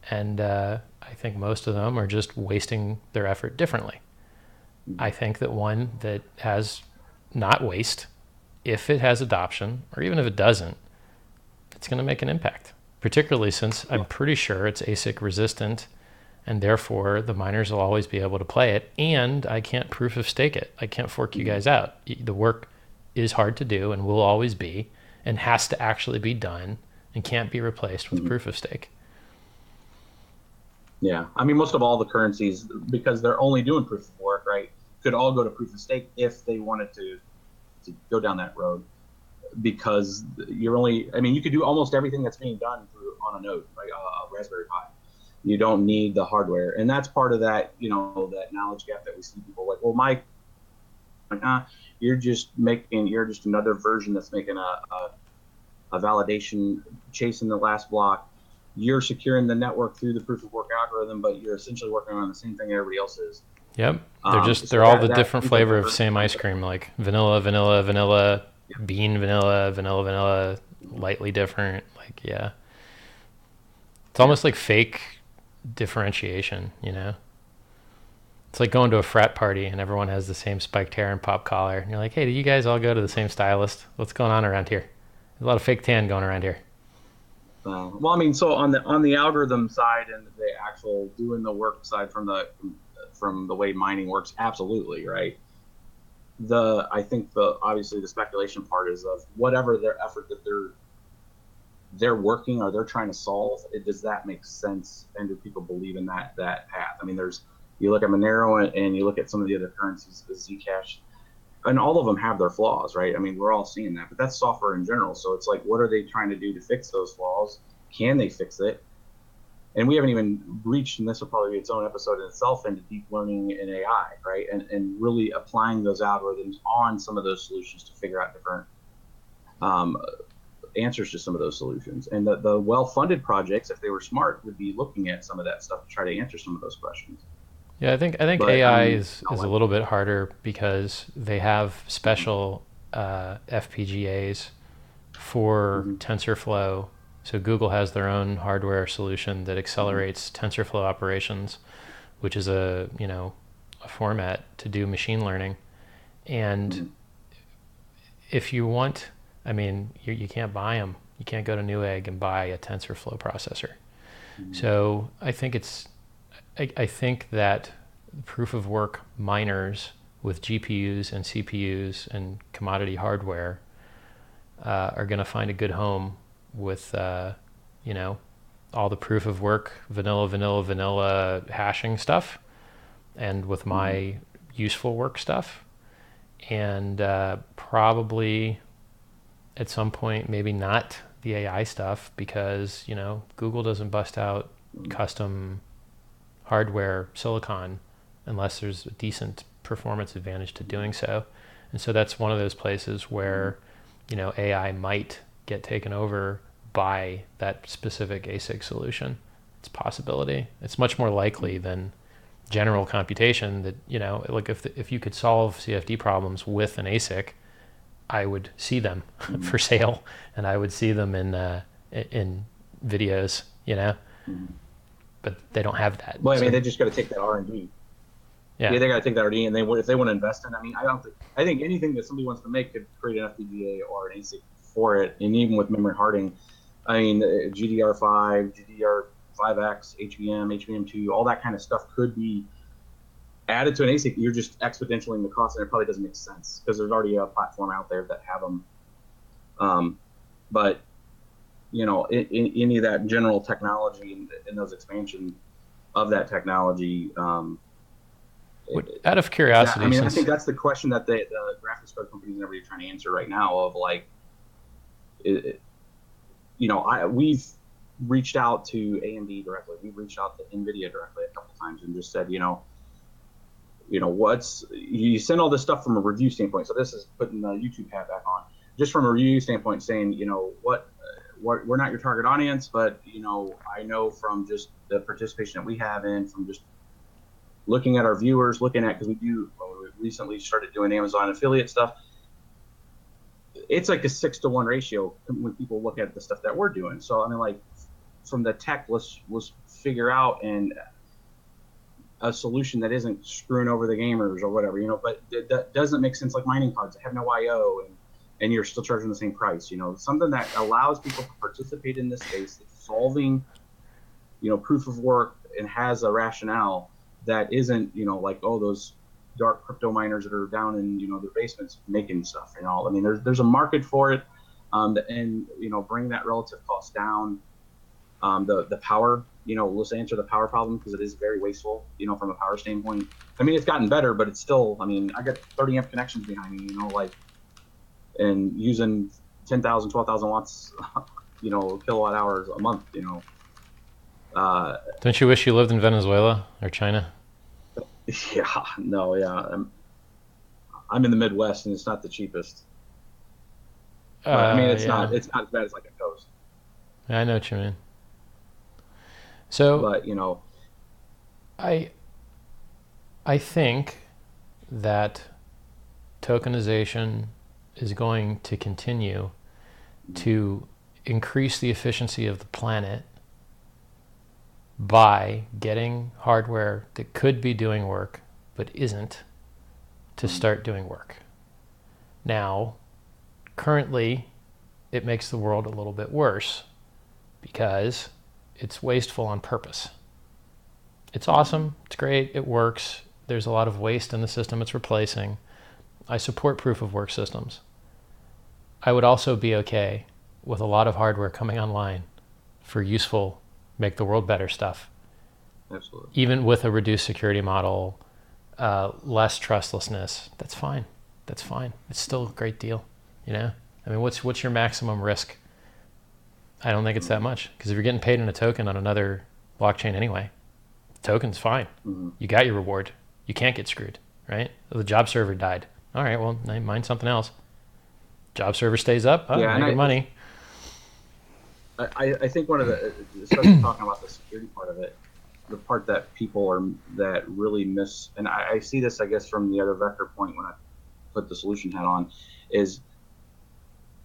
And I think most of them are just wasting their effort differently. I think that one that has not waste, if it has adoption, or even if it doesn't, it's going to make an impact. Particularly since I'm pretty sure it's ASIC resistant, and therefore the miners will always be able to play it. And I can't proof of stake it. I can't fork you guys out. The work is hard to do and will always be, and has to actually be done and can't be replaced with proof of stake. Yeah. I mean, most of all the currencies, because they're only doing proof of work, right, could all go to proof of stake if they wanted to go down that road. Because you could do almost everything that's being done on a node, right, a Raspberry Pi. You don't need the hardware. And that's part of that, that knowledge gap that we see people like, well, you're just another version that's making a validation, chasing the last block. You're securing the network through the proof of work algorithm, but you're essentially working on the same thing everybody else is. Yep. They're all the different flavor of same ice cream, like vanilla, bean, vanilla, lightly different. Like, yeah. It's almost like fake differentiation, It's like going to a frat party and everyone has the same spiked hair and pop collar. And you're like, hey, do you guys all go to the same stylist? What's going on around here? There's a lot of fake tan going around here. Well, I mean, so on the algorithm side and the actual doing the work side from the way mining works, absolutely, right? I think obviously the speculation part is of whatever their effort that they're working or they're trying to solve. Does that make sense? And do people believe in that path? I mean, you look at Monero and you look at some of the other currencies, the Zcash, and all of them have their flaws, right? I mean, we're all seeing that, but that's software in general. So it's like, what are they trying to do to fix those flaws? Can they fix it? And we haven't even reached, and this will probably be its own episode in itself, into deep learning and AI, right? And really applying those algorithms on some of those solutions to figure out different answers to some of those solutions. And the well-funded projects, if they were smart, would be looking at some of that stuff to try to answer some of those questions. Yeah, I think AI is a little bit harder because they have special FPGAs for TensorFlow. So Google has their own hardware solution that accelerates TensorFlow operations, which is a format to do machine learning. And if you want, I mean, you can't buy them. You can't go to Newegg and buy a TensorFlow processor. So I think that proof of work miners with GPUs and CPUs and commodity hardware are going to find a good home with all the proof of work, vanilla hashing stuff, and with my useful work stuff. And probably at some point, maybe not the AI stuff, because, you know, Google doesn't bust out custom hardware silicon unless there's a decent performance advantage to doing so. And so that's one of those places where, you know, AI might get taken over by that specific ASIC solution. It's a possibility. It's much more likely than general computation that, you know, like if you could solve CFD problems with an ASIC, I would see them for sale, and I would see them in videos, you know, but they don't have that. Well, I mean, they just got to take that R&D. Yeah, they got to take that R&D, and if they want to invest in, I mean, I think anything that somebody wants to make could create an FPGA or an ASIC for it, and even with memory hardening, I mean, GDR5, GDR5X, HBM, HBM2, all that kind of stuff could be added to an ASIC. You're just exponentialing the cost, and it probably doesn't make sense because there's already a platform out there that have them. But you know, in any of that general technology and those expansion of that technology. Out of curiosity, I mean, I think that's the question that the graphics card companies and everybody are trying to answer right now. Of like, you know, we've reached out to AMD directly. We've reached out to NVIDIA directly a couple of times and just said, you know, you send all this stuff from a review standpoint. So this is putting the YouTube hat back on, just from a review standpoint, saying, you know, what we're not your target audience, but, you know, I know from just the participation that we have in, from just looking at our viewers, because we recently started doing Amazon affiliate stuff. It's like a 6-to-1 ratio when people look at the stuff that we're doing. So I mean, like, from the tech, let's figure out a solution that isn't screwing over the gamers or whatever, you know. But that doesn't make sense. Like mining cards that have no IO, and you're still charging the same price. You know, something that allows people to participate in this space, that's solving, you know, proof of work and has a rationale that isn't, you know, like, oh, those dark crypto miners that are down in, you know, their basements making stuff and all. I mean, there's a market for it, and, you know, bring that relative cost down. The power, you know, let's answer the power problem, because it is very wasteful, you know, from a power standpoint. I mean, it's gotten better, but it's still, I mean, I got 30 amp connections behind me, you know, like, and using 10,000, 12,000 watts, you know, kilowatt hours a month, you know. Don't you wish you lived in Venezuela or China? Yeah, no, yeah. I'm in the Midwest, and it's not the cheapest. I mean, it's not as bad as like a coast. I know what you mean. So, but, you know, I think that tokenization is going to continue to increase the efficiency of the planet by getting hardware that could be doing work but isn't to start doing work. Now, currently, it makes the world a little bit worse because it's wasteful on purpose. It's awesome, it's great, it works. There's a lot of waste in the system it's replacing. I support proof of work systems. I would also be okay with a lot of hardware coming online for useful, make the world better stuff. Absolutely. Even with a reduced security model, less trustlessness, that's fine. That's fine. It's still a great deal, you know? I mean, what's your maximum risk? I don't think it's that much, because if you're getting paid in a token on another blockchain anyway, the token's fine. You got your reward. You can't get screwed, right? The job server died. All right, well, mine something else. Job server stays up. Oh, yeah, making money. I think one of the, especially talking about the security part of it, the part that people that really miss, and I see this, I guess, from the other vector point when I put the solution hat on, is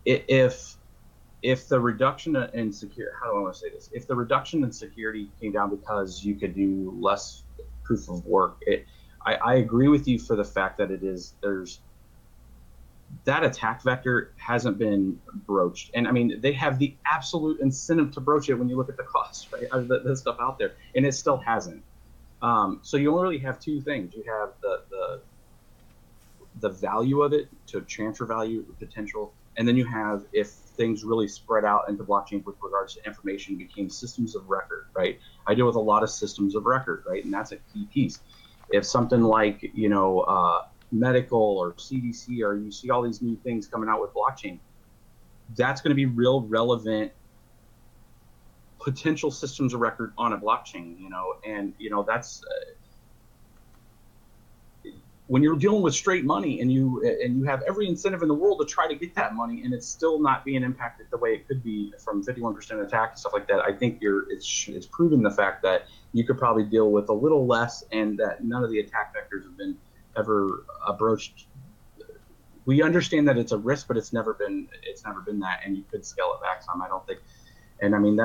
if the reduction in security, how do I want to say this? If the reduction in security came down because you could do less proof of work, I agree with you for the fact that there's that attack vector hasn't been broached. And I mean, they have the absolute incentive to broach it when you look at the cost, right? The stuff out there, and it still hasn't. So you only really have two things. You have the value of it, to transfer value potential, And then you have, if things really spread out into blockchains with regards to information, became systems of record, right? I deal with a lot of systems of record, right? And that's a key piece. If something like, medical or CDC, or you see all these new things coming out with blockchain, that's going to be real relevant potential systems of record on a blockchain, and that's when you're dealing with straight money, and you have every incentive in the world to try to get that money, and it's still not being impacted the way it could be from 51% attack and stuff like that. I think it's proven the fact that you could probably deal with a little less, and that none of the attack vectors have been ever broached. We understand that it's a risk, but it's never been that, and you could scale it back some, I don't think. And I mean,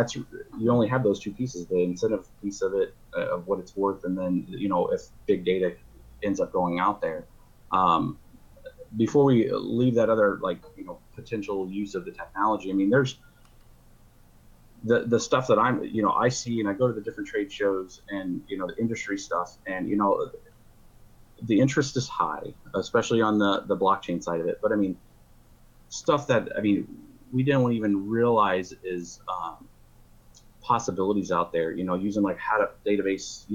you only have those two pieces: the incentive piece of it, of what it's worth, and then if big data ends up going out there. Before we leave that other potential use of the technology, I mean, there's the stuff that I see, and I go to the different trade shows and the industry stuff, and the interest is high, especially on the blockchain side of it. But I mean, stuff that we didn't even realize is possibilities out there, using like Hadoop database,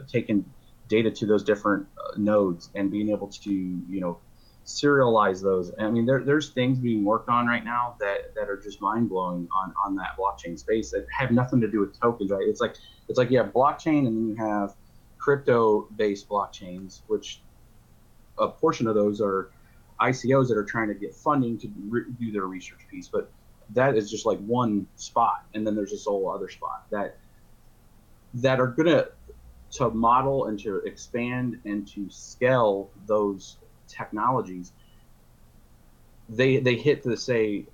taking data to those different nodes and being able to, serialize those. I mean, there's things being worked on right now that are just mind blowing on that blockchain space that have nothing to do with tokens, right? It's like you have blockchain, and then you have crypto based blockchains, which a portion of those are ICOs that are trying to get funding to do their research piece, but that is just like one spot, and then there's this whole other spot that are gonna to model and to expand and to scale those technologies. They hit to say,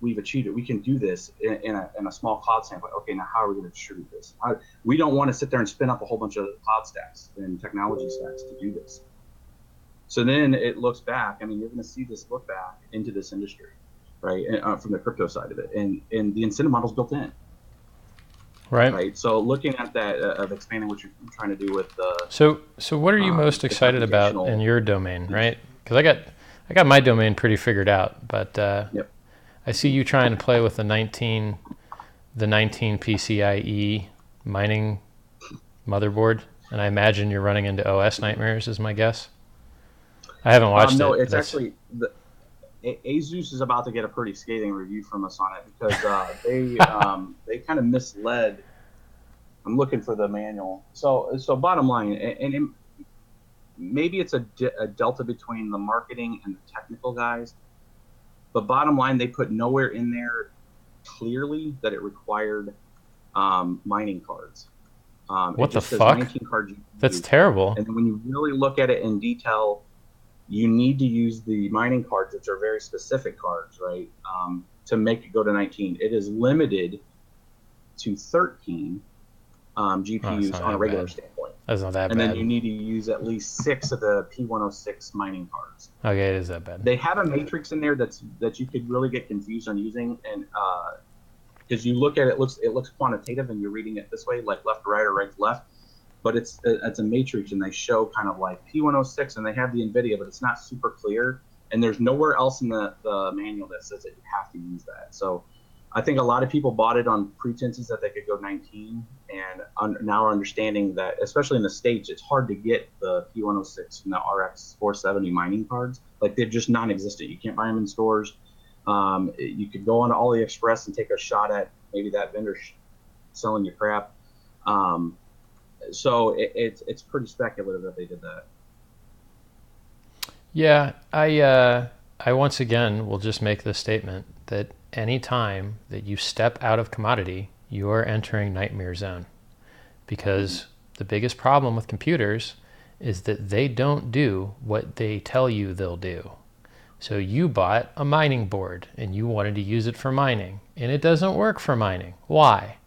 we've achieved it. We can do this in a small cloud standpoint. Okay, now how are we going to distribute this? We don't want to sit there and spin up a whole bunch of cloud stacks and technology stacks to do this. So then it looks back. I mean, you're going to see this look back into this industry, right? From the crypto side of it, and the incentive model's built in. Right. So looking at that of expanding what you're trying to do with the. So what are you most excited about in your domain, right? Because I got my domain pretty figured out, but Yep. I see you trying to play with the 19 PCIe mining motherboard, and I imagine you're running into OS nightmares, is my guess. I haven't watched it. No, it's actually Asus is about to get a pretty scathing review from us on it, because they kind of misled. I'm looking for the manual. So bottom line, and maybe it's a delta between the marketing and the technical guys, but bottom line, they put nowhere in there clearly that it required mining cards. What the fuck? 19 card GPU. That's terrible. And then when you really look at it in detail, you need to use the mining cards, which are very specific cards, right, to make it go to 19. It is limited to 13 GPUs on a regular standpoint. That's not that bad. And then you need to use at least 6 of the P106 mining cards. Okay, it is that bad. They have a matrix in there that you could really get confused on using, and because you look at it, it looks quantitative, and you're reading it this way, like left to right or right to left. But it's a matrix, and they show kind of like P106, and they have the NVIDIA, but it's not super clear. And there's nowhere else in the manual that says that you have to use that. So I think a lot of people bought it on pretenses that they could go 19, and now are understanding that, especially in the States, it's hard to get the P106 and the RX 470 mining cards. Like, they're just non-existent. You can't buy them in stores. You could go on AliExpress and take a shot at maybe that vendor selling you crap. So it's pretty speculative that they did that. Yeah, I once again will just make the statement that any time that you step out of commodity, you are entering nightmare zone, because the biggest problem with computers is that they don't do what they tell you they'll do. So you bought a mining board and you wanted to use it for mining, and it doesn't work for mining. Why?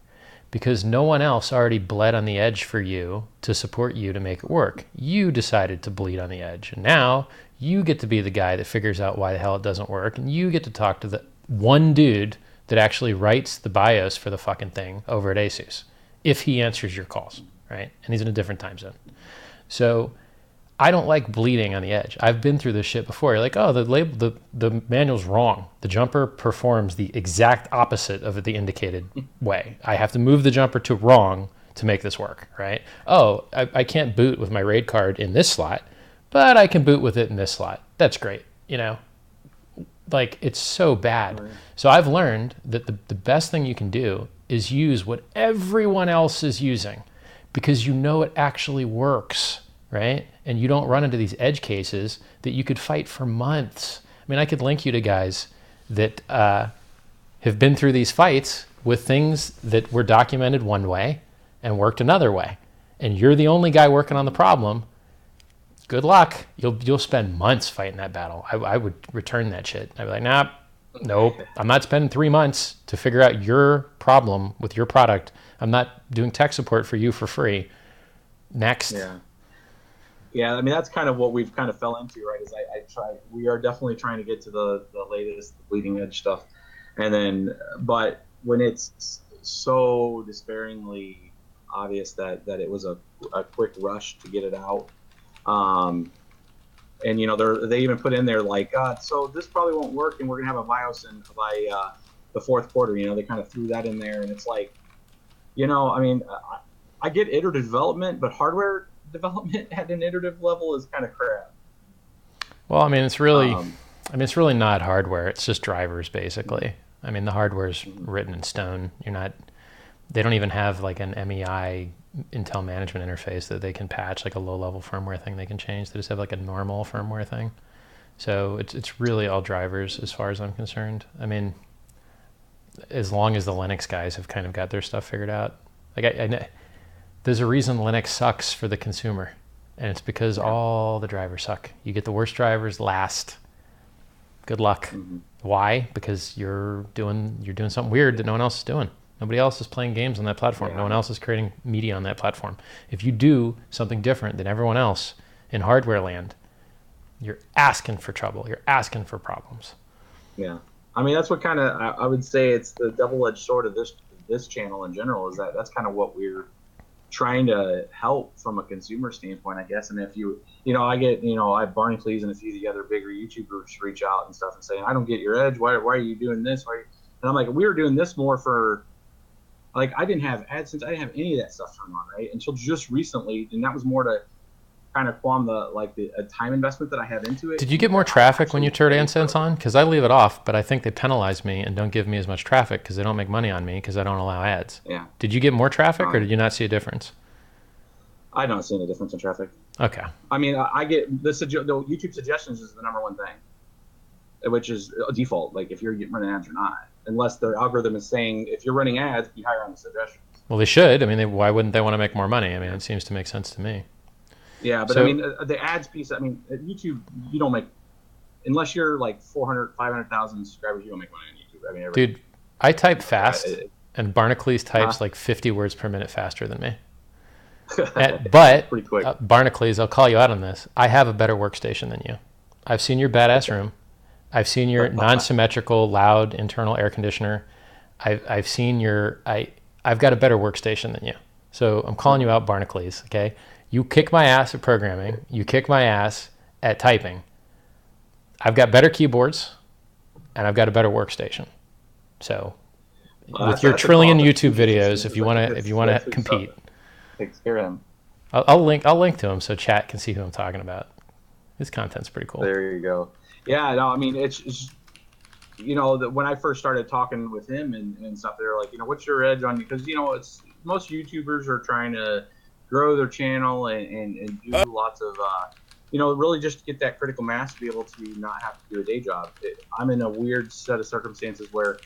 Because no one else already bled on the edge for you to support you to make it work. You decided to bleed on the edge, and now you get to be the guy that figures out why the hell it doesn't work, and you get to talk to the one dude that actually writes the BIOS for the fucking thing over at Asus, if he answers your calls, right? And he's in a different time zone. So I don't like bleeding on the edge. I've been through this shit before. You're like, oh, the manual's wrong. The jumper performs the exact opposite of the indicated way. I have to move the jumper to wrong to make this work, right? Oh, I can't boot with my RAID card in this slot, but I can boot with it in this slot. That's great, you know? Like, it's so bad. Right. So I've learned that the best thing you can do is use what everyone else is using, because you know it actually works, right? And you don't run into these edge cases that you could fight for months. I mean, I could link you to guys that have been through these fights with things that were documented one way and worked another way. And you're the only guy working on the problem. Good luck. You'll spend months fighting that battle. I would return that shit. I'd be like, nah, nope. I'm not spending 3 months to figure out your problem with your product. I'm not doing tech support for you for free. Next. Yeah, I mean, that's kind of what we've kind of fell into, right? Is we are definitely trying to get to the latest bleeding edge stuff. And then, but when it's so despairingly obvious that it was a quick rush to get it out, and you know, they even put in there like, so this probably won't work, and we're gonna have a BIOS by the fourth quarter. You know, they kind of threw that in there, and it's like, you know, I mean, I get iterative development, but hardware development at an iterative level is kind of crap. Well, I mean, it's really, it's really not hardware. It's just drivers, basically. I mean, the hardware is written in stone. They don't even have like an MEI Intel management interface that they can patch, like a low-level firmware thing they can change. They just have like a normal firmware thing. So it's really all drivers as far as I'm concerned. I mean, as long as the Linux guys have kind of got their stuff figured out. Like there's a reason Linux sucks for the consumer, and it's because all the drivers suck. You get the worst drivers last. Good luck. Mm-hmm. Why? Because you're doing something weird that no one else is doing. Nobody else is playing games on that platform. Yeah. No one else is creating media on that platform. If you do something different than everyone else in hardware land, you're asking for trouble. You're asking for problems. Yeah. I mean, that's what kind of, I would say it's the double-edged sword of this channel in general, is that's kind of what we're trying to help from a consumer standpoint, I guess. And if you I get, I have Barnacle and a few of the other bigger YouTubers reach out and stuff and saying, I don't get your edge. Why are you doing this? And I'm like, we were doing this more for, like, I didn't have AdSense. I didn't have any of that stuff turned on, right? Until just recently. And that was more to kind of qualm the time investment that I have into it. Did you get more traffic when you turned AdSense on? Because I leave it off, but I think they penalize me and don't give me as much traffic because they don't make money on me because I don't allow ads. Yeah. Did you get more traffic or did you not see a difference? I don't see any difference in traffic. Okay. I mean, I get the YouTube suggestions is the number one thing, which is a default. Like if you're running ads or not, unless their algorithm is saying if you're running ads, be higher on the suggestions. Well, they should. I mean, why wouldn't they want to make more money? I mean, it seems to make sense to me. Yeah, but I mean, the ads piece, I mean, at YouTube, you don't make, unless you're like 400, 500,000 subscribers, you don't make money on YouTube. I mean, dude, I type fast, and Barnacles types like 50 words per minute faster than me. But pretty quick. Barnacles, I'll call you out on this. I have a better workstation than you. I've seen your badass room. I've seen your non-symmetrical, loud internal air conditioner. I've seen I've got a better workstation than you. So I'm calling you out, Barnacles, okay? You kick my ass at programming. You kick my ass at typing. I've got better keyboards, and I've got a better workstation. So, with your trillion YouTube videos, if you want to compete, takes care of him. I'll link to him so chat can see who I'm talking about. His content's pretty cool. There you go. Yeah, no, I mean it's when I first started talking with him and stuff, they were like, what's your edge on? Because it's most YouTubers are trying to grow their channel and do lots of really just get that critical mass to be able to not have to do a day job. I'm in a weird set of circumstances where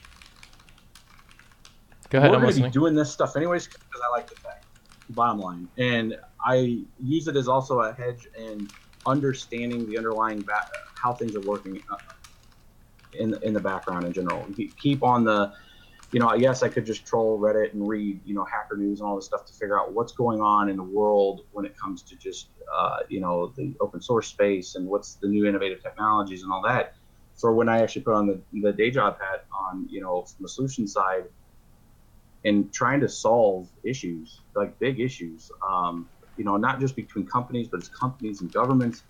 go ahead, we're going to be doing this stuff anyways because I like the tech, bottom line, and I use it as also a hedge in understanding the underlying how things are working in the background in general. Keep on the yes, I could just troll Reddit and read, Hacker News and all this stuff to figure out what's going on in the world when it comes to just, the open source space and what's the new innovative technologies and all that. For when I actually put on the day job hat on, from the solution side and trying to solve issues, like big issues, not just between companies, but it's companies and governments.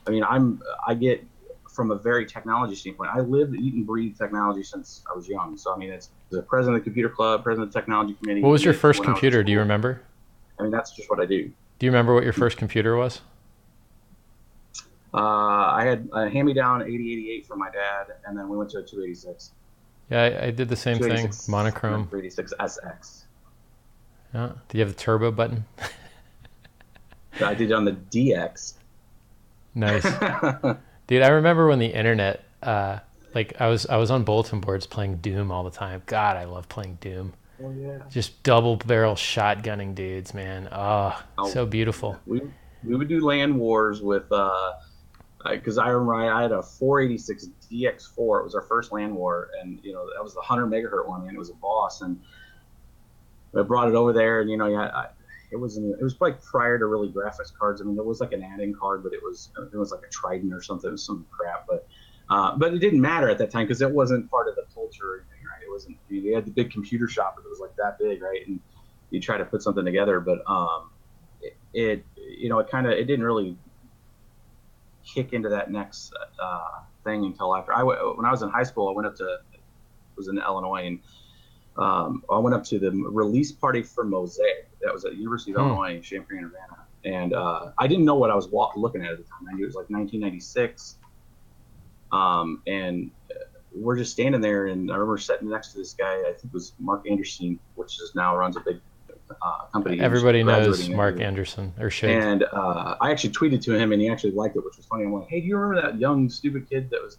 I mean, I get from a very technology standpoint. I lived, eat, and breathe technology since I was young. So I mean, it's the president of the computer club, president of the technology committee. What was your first computer? Do you remember? I mean, that's just what I do. Do you remember what your first computer was? I had a hand-me-down 8088 from my dad, and then we went to a 286. Yeah, I did the same thing. Monochrome. 386SX. Yeah. Do you have the turbo button? I did it on the DX. Nice. Dude, I remember when the internet, like I was on bulletin boards playing Doom all the time. God, I love playing Doom. Oh yeah. Just double barrel shotgunning dudes, man. Oh, so beautiful. We would do LAN wars with because I remember I had a 486 DX4. It was our first LAN war, and that was the 100 megahertz one, and it was a boss. And I brought it over there, and it was like prior to really graphics cards. I mean, there was like an add-in card, but it was like a Trident or something. It was some crap, but it didn't matter at that time because it wasn't part of the culture or anything, right? It wasn't. They had the big computer shop, but it was like that big, right? And you try to put something together, but it didn't really kick into that next thing until after when I was in high school. I was in Illinois, and I went up to the release party for Mosaic. That was at the University of Illinois, Champaign-Urbana. And I didn't know what I was looking at the time. I knew it was like 1996. And we're just standing there, and I remember sitting next to this guy, I think it was Mark Anderson, which is now runs a big company. Everybody knows Mark Anderson, or should. And I actually tweeted to him, and he actually liked it, which was funny. I'm like, hey, do you remember that young, stupid kid that was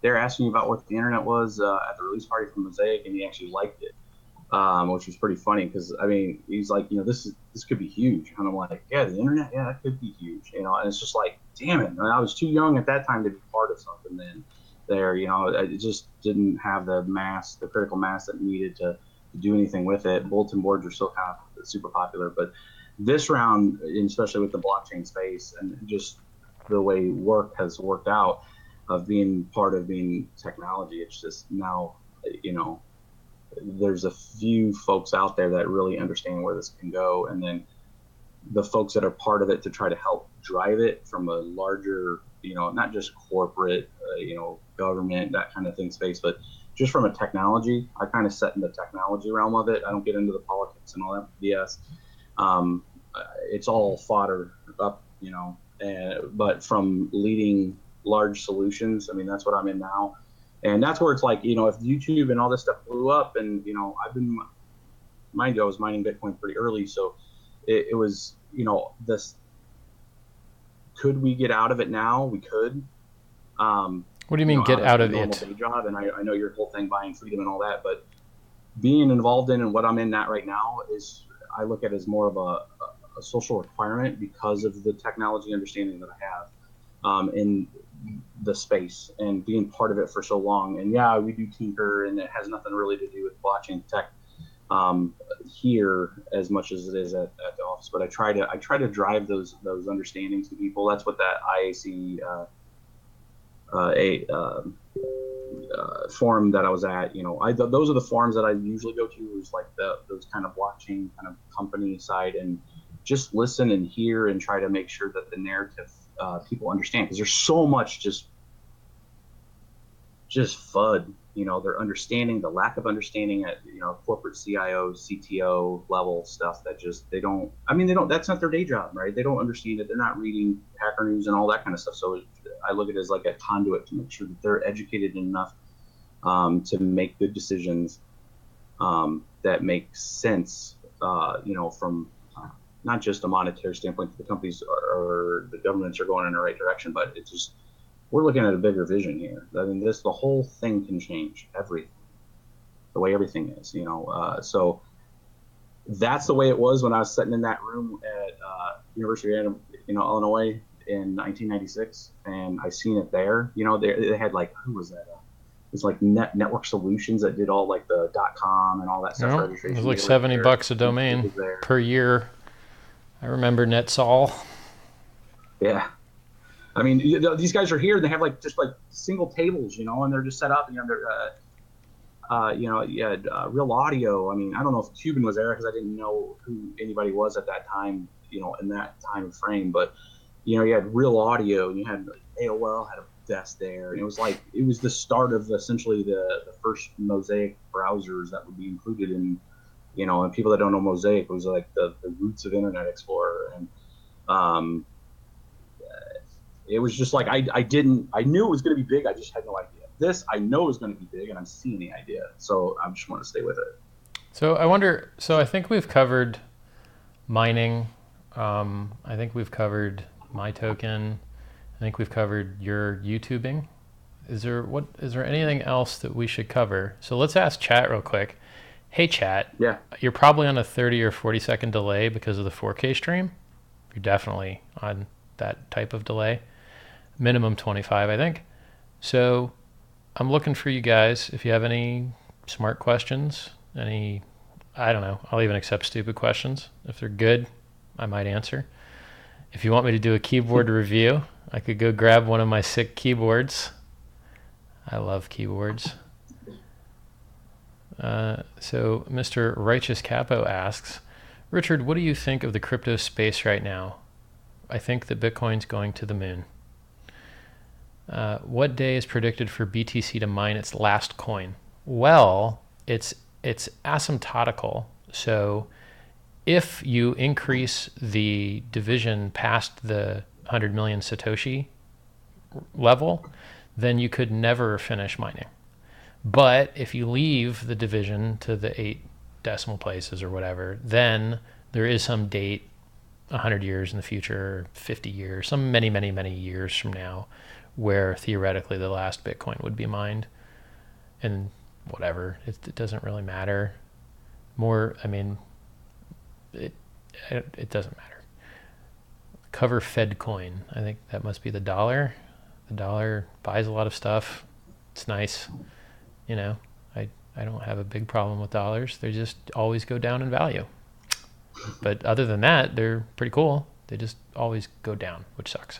there asking you about what the internet was at the release party for Mosaic, and he actually liked it, which was pretty funny because, I mean, he's like, this could be huge. And I'm like, yeah, the internet, yeah, that could be huge, and it's just like, damn it. I was too young at that time to be part of something then there, it just didn't have the critical mass that needed to do anything with it. Bulletin boards are still kind of super popular, but this round, especially with the blockchain space and just the way work has worked out of being part of being technology, it's just now, there's a few folks out there that really understand where this can go, and then the folks that are part of it to try to help drive it from a larger, not just corporate, government, that kind of thing space, but just from a technology. I kind of set in the technology realm of it. I don't get into the politics and all that BS. It's all fodder up, but from leading large solutions, I mean, that's what I'm in now. And that's where it's like, if YouTube and all this stuff blew up, and, mind you, I was mining Bitcoin pretty early. So it was, this, could we get out of it now? We could. What do you mean get out of it? Day job, and I know your whole thing, buying freedom and all that, but being involved in and what I'm in that right now is, I look at it as more of a social requirement because of the technology understanding that I have in the space and being part of it for so long. And yeah, we do tinker, and it has nothing really to do with blockchain tech here as much as it is at the office. But I try to drive those understandings to people. That's what that IAC forum that I was at, those are the forums that I usually go to, is like those kind of blockchain kind of company side, and just listen and hear and try to make sure that the narrative people understand, because there's so much just FUD, their understanding, the lack of understanding at corporate CIO, CTO level stuff that just they don't, that's not their day job, right? They don't understand it. They're not reading Hacker News and all that kind of stuff. So I look at it as like a conduit to make sure that they're educated enough to make good decisions that make sense, from not just a monetary standpoint. The companies or the governments are going in the right direction, but it's just, we're looking at a bigger vision here. I mean, the whole thing can change everything, the way everything is, so that's the way it was when I was sitting in that room at University of Illinois in 1996, and I seen it there. They had like, who was that? It was like Network Solutions that did all like the .com and all that stuff. Registration. It was like $70 a domain per year. I remember NetSol. Yeah. I mean, these guys are here, and they have like just like single tables, and they're just set up, You had Real Audio. I mean, I don't know if Cuban was there because I didn't know who anybody was at that time, in that time frame. But, you had Real Audio, and you had AOL had a desk there. And it was the start of essentially the first Mosaic browsers that would be included in, and people that don't know Mosaic, it was like the roots of Internet Explorer. And um, it was just like, I knew it was going to be big. I just had no idea. This, I know is going to be big, and I'm seeing the idea. So I just want to stay with it. So I wonder, so I think we've covered mining. I think we've covered my token. I think we've covered your YouTubing. Is there anything else that we should cover? So let's ask chat real quick. Hey chat, Yeah. you're probably on a 30 or 40-second delay because of the 4K stream. You're definitely on that type of delay. Minimum 25, I think. So I'm looking for you guys. If you have any smart questions, I don't know, I'll even accept stupid questions. If they're good, I might answer. If you want me to do a keyboard review, I could go grab one of my sick keyboards. I love keyboards. So Mr. Righteous Capo asks, Richard, what do you think of the crypto space right now? I think that Bitcoin's going to the moon. What day is predicted for BTC to mine its last coin? Well, it's asymptotical. So if you increase the division past the 100 million Satoshi level, then you could never finish mining. But if you leave the division to the 8 decimal places or whatever, then there is some date, 100 years in the future, 50 years, some many, many, many years from now, where theoretically the last Bitcoin would be mined. And whatever, it doesn't really matter. It doesn't matter. Cover Fed coin. I think that must be the dollar. The dollar buys a lot of stuff. It's nice. I don't have a big problem with dollars. They just always go down in value. But other than that, they're pretty cool. They just always go down, which sucks.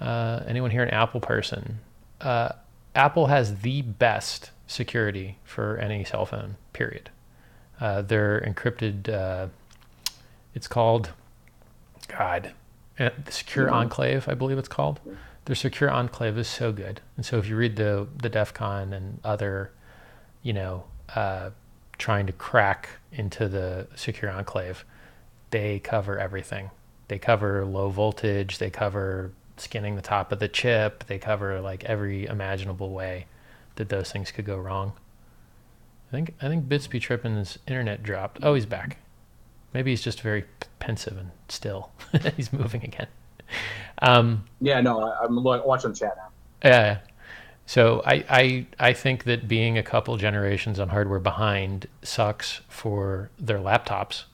Anyone here an Apple person? Apple has the best security for any cell phone, period. Their encrypted, it's called, the Secure Enclave, I believe it's called. Their Secure Enclave is so good. And so if you read the DEF CON and other, trying to crack into the Secure Enclave, they cover everything. They cover low voltage, they cover skinning the top of the chip, they cover like every imaginable way that those things could go wrong. I think BitsBeTrippin's internet dropped. Oh, he's back. Maybe he's just very pensive and still. He's moving again. I'm watching chat now. Yeah. So I think that being a couple generations on hardware behind sucks for their laptops.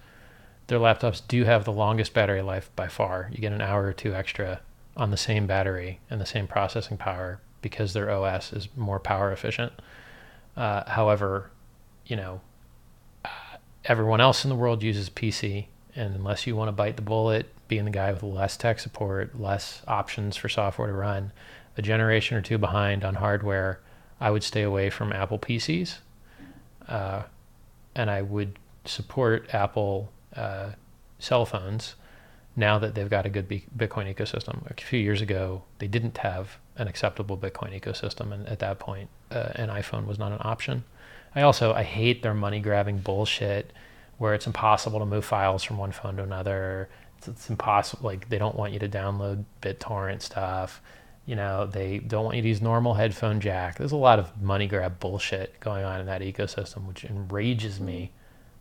Their laptops do have the longest battery life by far. You get an hour or two extra on the same battery and the same processing power because their OS is more power efficient. However, everyone else in the world uses PC, and unless you want to bite the bullet, being the guy with less tech support, less options for software to run, a generation or two behind on hardware, I would stay away from Apple PCs, and I would support Apple cell phones now that they've got a good Bitcoin ecosystem. A few years ago, they didn't have an acceptable Bitcoin ecosystem, and at that point, an iPhone was not an option. I hate their money-grabbing bullshit where it's impossible to move files from one phone to another. It's impossible. Like, they don't want you to download BitTorrent stuff. They don't want you to use normal headphone jack. There's a lot of money grab bullshit going on in that ecosystem, which enrages me.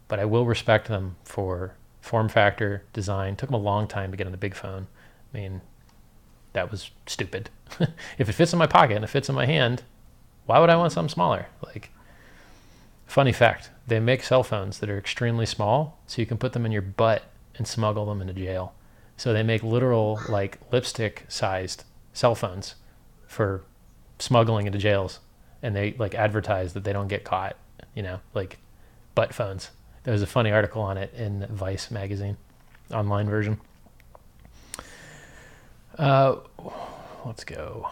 But I will respect them for form factor, design. It took them a long time to get on the big phone. I mean, that was stupid. If it fits in my pocket and it fits in my hand, why would I want something smaller? Like, funny fact, they make cell phones that are extremely small, so you can put them in your butt and smuggle them into jail. So they make literal, like, lipstick-sized cell phones for smuggling into jails, and they like advertise that they don't get caught, like butt phones. There was a funny article on it in Vice magazine, online version. Let's go.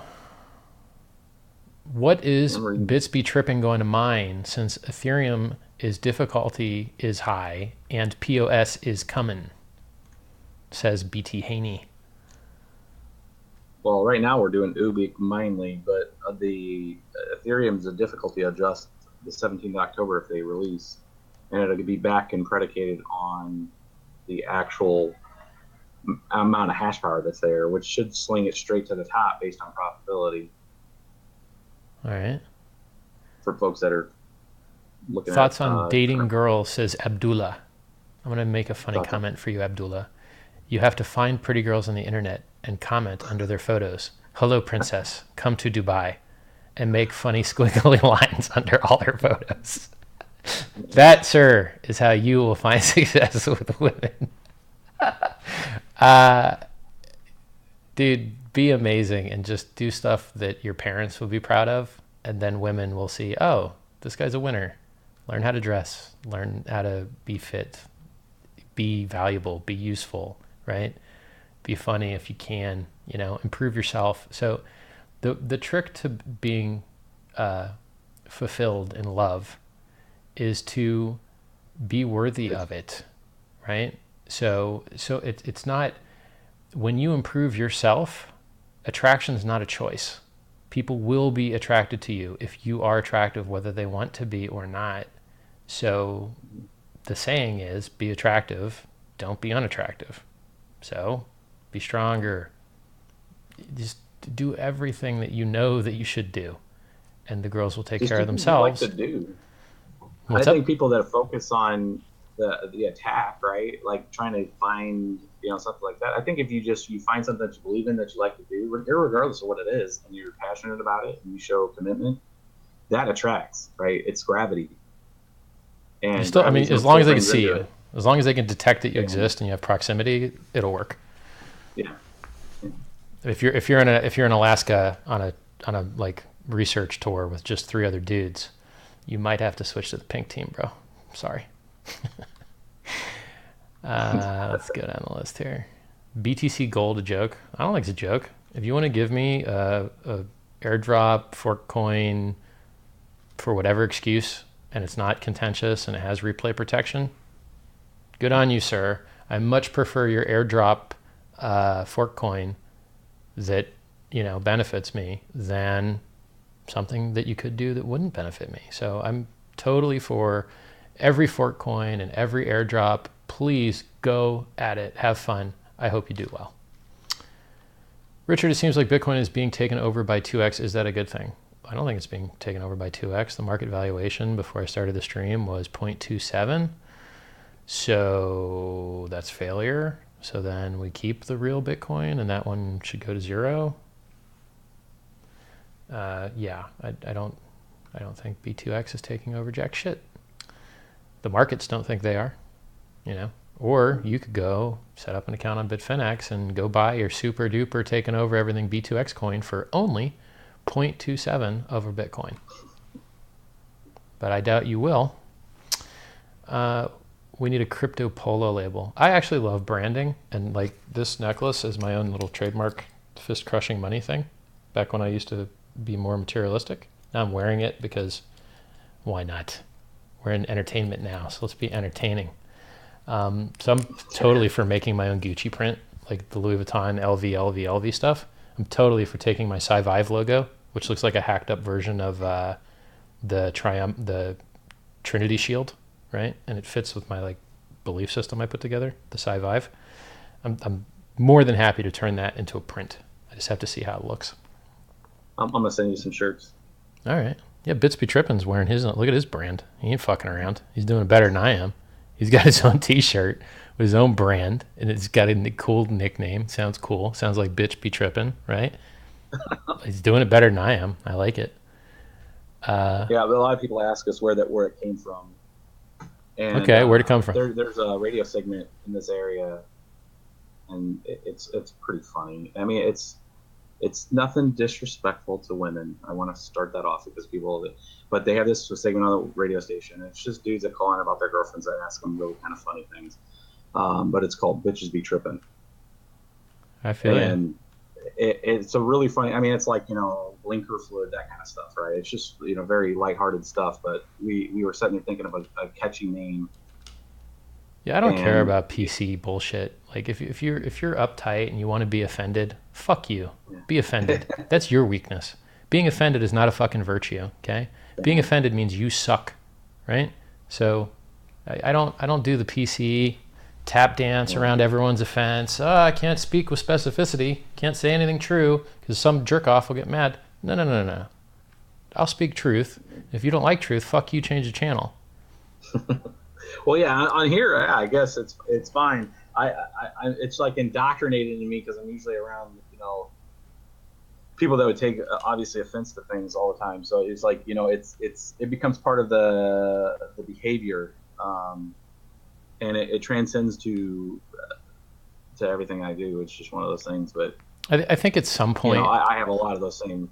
What is BitsBeTrippin going to mine since Ethereum is difficulty is high and POS is coming? Says BT Haney. Well, right now we're doing Ubik mainly, but the Ethereum's a difficulty adjust the 17th of October if they release, and it'll be back and predicated on the actual amount of hash power that's there, which should sling it straight to the top based on profitability. All right. For folks that are looking Thoughts on dating girls, says Abdullah. I'm going to make a funny comment for you, Abdullah. You have to find pretty girls on the internet and comment under their photos. Hello, princess. Come to Dubai. And make funny squiggly lines under all her photos. That, sir, is how you will find success with women. Dude, be amazing and just do stuff that your parents will be proud of. And then women will see, oh, this guy's a winner. Learn how to dress. Learn how to be fit. Be valuable. Be useful, right? Be funny if you can, improve yourself. So the trick to being fulfilled in love is to be worthy of it, right? So it's not, when you improve yourself, attraction is not a choice. People will be attracted to you if you are attractive, whether they want to be or not. So the saying is, be attractive, don't be unattractive. So be stronger. Just do everything that you know that you should do, and the girls will take care of themselves. Like to do. I think people that focus on the attack, right? Like trying to find, something like that. I think if you find something that you believe in, that you like to do, regardless of what it is, and you're passionate about it, and you show commitment, that attracts, right? It's gravity. And still, as long as they can see you, as long as they can detect that you exist and you have proximity, it'll work. Yeah. If you're in Alaska on a like research tour with just 3 other dudes, you might have to switch to the pink team, bro. Sorry. Let's go down the list here. BTC Gold, a joke? I don't think it's a joke. If you want to give me a airdrop, fork coin, for whatever excuse, and it's not contentious and it has replay protection, good on you, sir. I much prefer your airdrop fork coin that benefits me than something that you could do that wouldn't benefit me. So I'm totally for every fork coin and every airdrop. Please go at it. Have fun. I hope you do well. Richard, it seems like Bitcoin is being taken over by 2x. Is that a good thing? I don't think it's being taken over by 2x. The market valuation before I started the stream was 0.27. So that's failure. So then we keep the real Bitcoin and that one should go to 0. Yeah, I don't think B2X is taking over jack shit. The markets don't think they are, Or you could go set up an account on Bitfinex and go buy your super duper taken over everything B2X coin for only 0.27 over Bitcoin. But I doubt you will. We need a crypto polo label. I actually love branding, and like this necklace is my own little trademark fist crushing money thing. Back when I used to be more materialistic. Now I'm wearing it because why not? We're in entertainment now, so let's be entertaining. So I'm totally for making my own Gucci print, like the Louis Vuitton LV stuff. I'm totally for taking my Sci-Vive logo, which looks like a hacked up version of the Trinity Shield, right? And it fits with my belief system I put together, the Sci-Vive. I'm more than happy to turn that into a print. I just have to see how it looks. I'm gonna send you some shirts. All right. Yeah, BitsBeTrippin's wearing his. Look at his brand. He ain't fucking around. He's doing better than I am. He's got his own T-shirt with his own brand, and it's got a cool nickname. Sounds cool. Sounds like BitsBeTrippin, right? He's doing it better than I am. I like it. Yeah, but a lot of people ask us where it came from. And, okay, where'd it come from? There's a radio segment in this area, and it's pretty funny. I mean, it's nothing disrespectful to women. I want to start that off because but they have this segment on the radio station. And it's just dudes that call in about their girlfriends and ask them really kind of funny things. But it's called Bitches Be Trippin'. I feel and it's a really funny. I mean, it's like blinker fluid, that kind of stuff, right? It's just very lighthearted stuff. But we were sitting there thinking of a catchy name. Yeah, I don't care And about PC bullshit. Like if you're uptight and you want to be offended, fuck you. yeah. Be offended. That's your weakness. Being offended is not a fucking virtue, okay? Being offended means you suck, right? So I don't do the PC tap dance around everyone's offense. Oh, I can't speak with specificity. Can't say anything true because some jerk off will get mad. No. I'll speak truth. If you don't like truth, fuck you, change the channel. Well, yeah, on here, yeah, I guess it's fine. I it's like indoctrinated in me because I'm usually around people that would take obviously offense to things all the time. So it's like it becomes part of the behavior, and it transcends to everything I do. It's just one of those things. But I think at some point, I have a lot of those same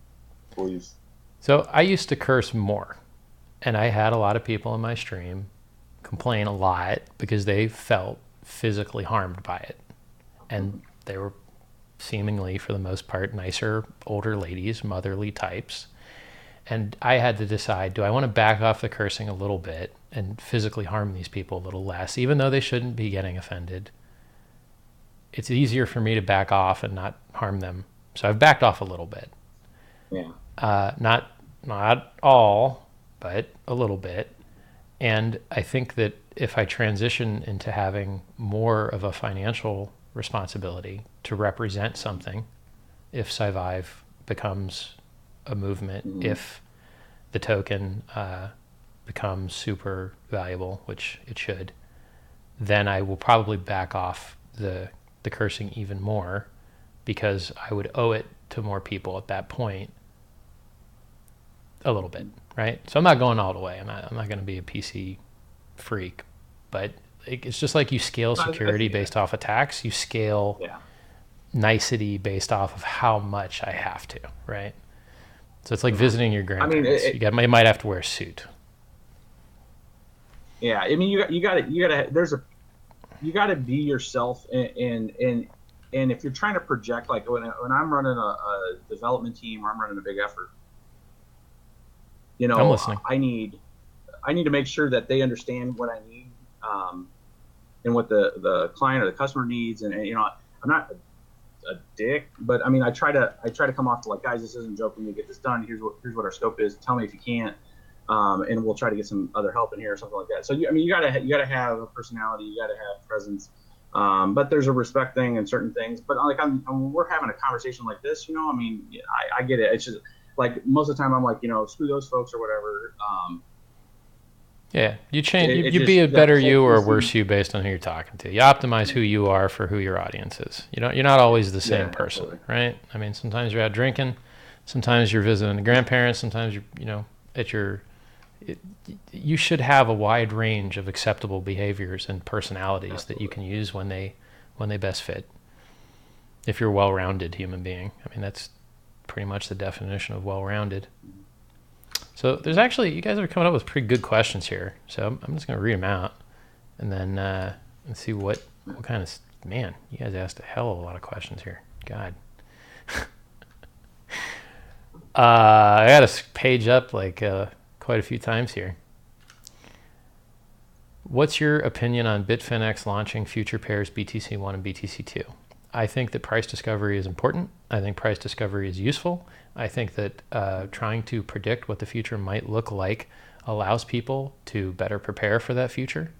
beliefs. So I used to curse more, and I had a lot of people in my stream complain a lot because they felt physically harmed by it. And they were seemingly, for the most part, nicer, older ladies, motherly types. And I had to decide, do I want to back off the cursing a little bit and physically harm these people a little less, even though they shouldn't be getting offended? It's easier for me to back off and not harm them. So I've backed off a little bit. Yeah. Not all, but a little bit. And I think that if I transition into having more of a financial responsibility to represent something, if Survive becomes a movement, if the token becomes super valuable, which it should, then I will probably back off the cursing even more, because I would owe it to more people at that point a little bit, right? So I'm not going all the way. I'm not going to be a PC freak, but it's just like you scale security based off attacks. You scale nicety based off of how much I have to, right? So it's like visiting your grandparents. You might have to wear a suit. Yeah, I mean, you got to be yourself, and if you're trying to project, like when I'm running a development team or I'm running a big effort, I'm listening. I need to make sure that they understand what I need, and what the client or the customer needs, and I'm not a dick, but I mean, I try to come off to like, guys, this isn't joking. We get this done. Here's what our scope is. Tell me if you can't, and we'll try to get some other help in here or something like that. So you gotta have a personality. You gotta have presence. But there's a respect thing and certain things. But like we're having a conversation like this, I mean, I get it. It's just like most of the time I'm like, screw those folks or whatever. Yeah, you change. You be a better you or a worse you based on who you're talking to. You optimize who you are for who your audience is. You're not always the same person, absolutely. Right? I mean, sometimes you're out drinking, sometimes you're visiting the grandparents, sometimes you're at your. You should have a wide range of acceptable behaviors and personalities absolutely. That you can use when they best fit. If you're a well-rounded human being, I mean, that's pretty much the definition of well-rounded. So there's actually, you guys are coming up with pretty good questions here. So I'm just going to read them out, and then and see what kind of, man, you guys asked a hell of a lot of questions here. God. I got to page up like quite a few times here. What's your opinion on Bitfinex launching future pairs BTC1 and BTC2? I think that price discovery is important. I think price discovery is useful. I think that trying to predict what the future might look like allows people to better prepare for that future.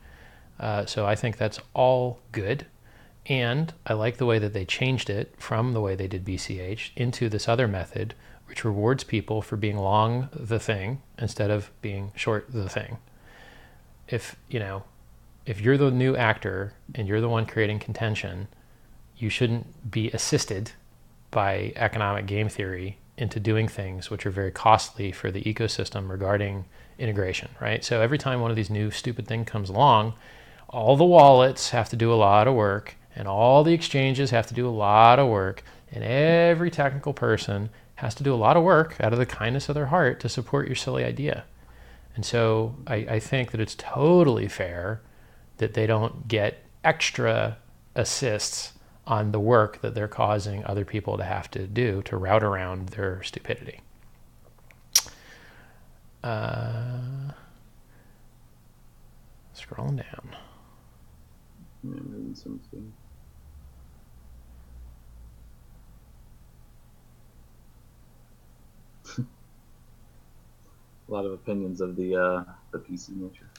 So I think that's all good. And I like the way that they changed it from the way they did BCH into this other method, which rewards people for being long the thing instead of being short the thing. If you're the new actor and you're the one creating contention, you shouldn't be assisted by economic game theory into doing things which are very costly for the ecosystem regarding integration, right? So every time one of these new stupid thing comes along, all the wallets have to do a lot of work, and all the exchanges have to do a lot of work, and every technical person has to do a lot of work out of the kindness of their heart to support your silly idea. And so I think that it's totally fair that they don't get extra assists on the work that they're causing other people to have to do to route around their stupidity. Scrolling down. A lot of opinions of the PC nature.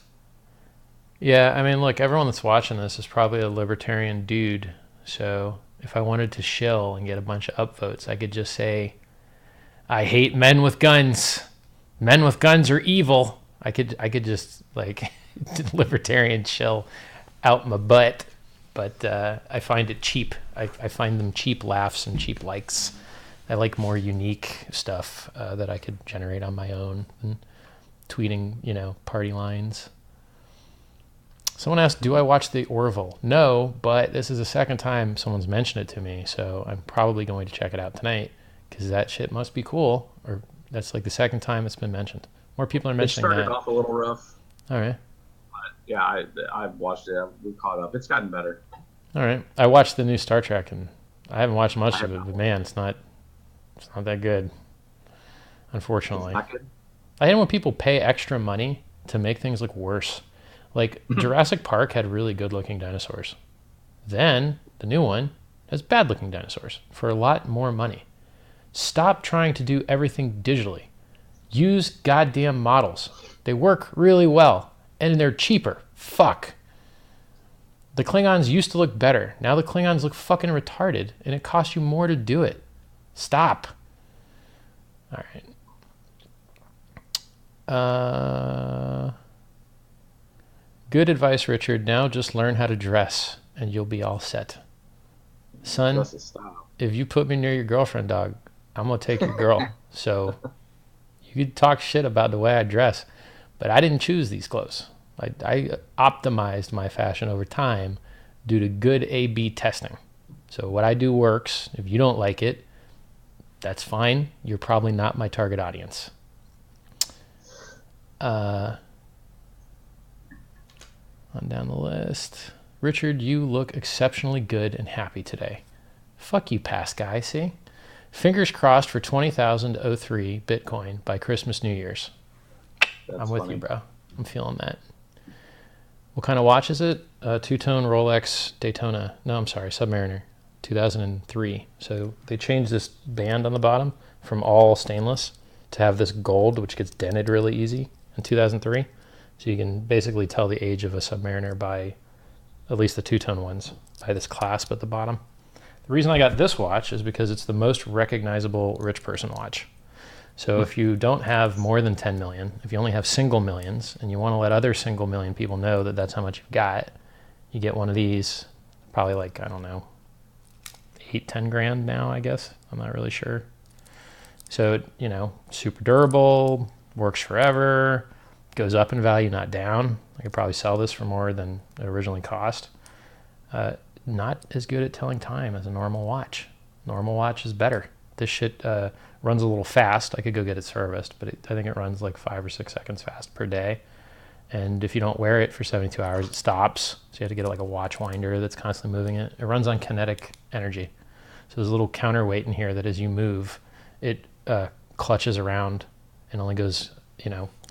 Yeah, I mean, look, everyone that's watching this is probably a libertarian dude. So if I wanted to shill and get a bunch of upvotes, I could just say, I hate men with guns. Men with guns are evil. I could just like libertarian shill out my butt. But I find it cheap. I find them cheap laughs and cheap likes. I like more unique stuff that I could generate on my own than tweeting, party lines. Someone asked, do I watch the Orville? No, but this is the second time someone's mentioned it to me, so I'm probably going to check it out tonight because that shit must be cool. Or that's like the second time it's been mentioned. More people are mentioning that. It started off a little rough. All right. But yeah, I've watched it. We caught up. It's gotten better. All right. I watched the new Star Trek, and I haven't watched much of it, but man, it's not that good, unfortunately. It's not good. I hate when people pay extra money to make things look worse. Like Jurassic Park had really good looking dinosaurs. Then the new one has bad looking dinosaurs for a lot more money. Stop trying to do everything digitally. Use goddamn models. They work really well and they're cheaper. Fuck. The Klingons used to look better. Now the Klingons look fucking retarded and it costs you more to do it. Stop. All right. Good advice, Richard. Now just learn how to dress and you'll be all set. Son, if you put me near your girlfriend, dog, I'm going to take your girl. So you could talk shit about the way I dress, but I didn't choose these clothes. I optimized my fashion over time due to good A/B testing. So what I do works. If you don't like it, that's fine. You're probably not my target audience. On down the list. Richard, you look exceptionally good and happy today. Fuck you, past guy, see? Fingers crossed for 20,003 Bitcoin by Christmas, New Year's. I'm with you, bro. I'm feeling that. What kind of watch is it? Two-tone Rolex Daytona. No, I'm sorry, Submariner. 2003. So they changed this band on the bottom from all stainless to have this gold, which gets dented really easy in 2003. So you can basically tell the age of a Submariner by, at least the two-tone ones, by this clasp at the bottom. The reason I got this watch is because it's the most recognizable rich person watch. So if you don't have more than 10 million, if you only have single millions, and you want to let other single million people know that that's how much you've got, you get one of these, probably like, I don't know, 8-10 grand now, I guess. I'm not really sure. So, super durable, works forever, goes up in value, not down. I could probably sell this for more than it originally cost. Not as good at telling time as a normal watch. Normal watch is better. This shit runs a little fast. I could go get it serviced, but I think it runs like 5 or 6 seconds fast per day. And if you don't wear it for 72 hours, it stops. So you have to get like a watch winder that's constantly moving it. It runs on kinetic energy. So there's a little counterweight in here that as you move, it clutches around and only goes,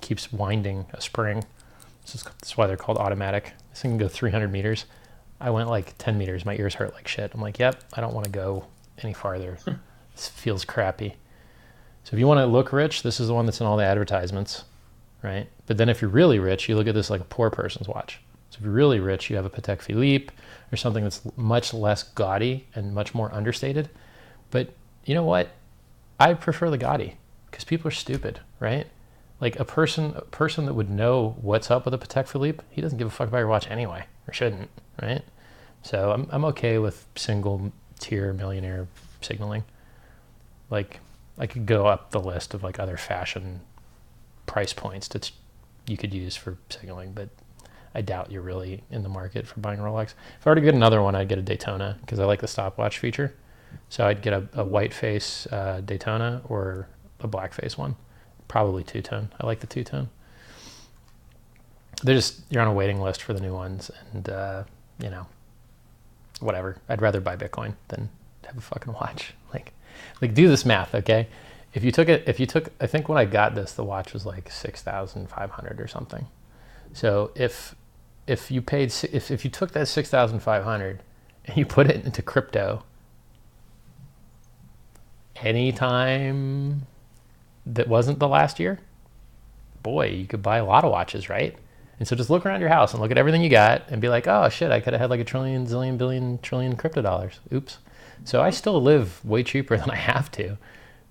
keeps winding a spring. That's why they're called automatic. This thing can go 300 meters. I went like 10 meters. My ears hurt like shit. I'm like, yep, I don't want to go any farther. This feels crappy. So if you want to look rich, this is the one that's in all the advertisements, right? But then if you're really rich, you look at this like a poor person's watch. So if you're really rich, you have a Patek Philippe or something that's much less gaudy and much more understated. But you know what? I prefer the gaudy because people are stupid, right? Like a person that would know what's up with a Patek Philippe, he doesn't give a fuck about your watch anyway, or shouldn't, right? So I'm okay with single tier millionaire signaling. Like I could go up the list of like other fashion price points that you could use for signaling, but I doubt you're really in the market for buying Rolex. If I were to get another one, I'd get a Daytona because I like the stopwatch feature. So I'd get a white face Daytona or a black face one. Probably two-tone. I like the two-tone. You're on a waiting list for the new ones, and whatever. I'd rather buy Bitcoin than have a fucking watch. Like do this math, okay? If you took, I think when I got this, the watch was like 6,500 or something. So if you took that 6,500 and you put it into crypto, anytime that wasn't the last year, boy, you could buy a lot of watches, right? And so just look around your house and look at everything you got and be like, oh shit, I could have had like a trillion, zillion, billion, trillion crypto dollars. Oops. So I still live way cheaper than I have to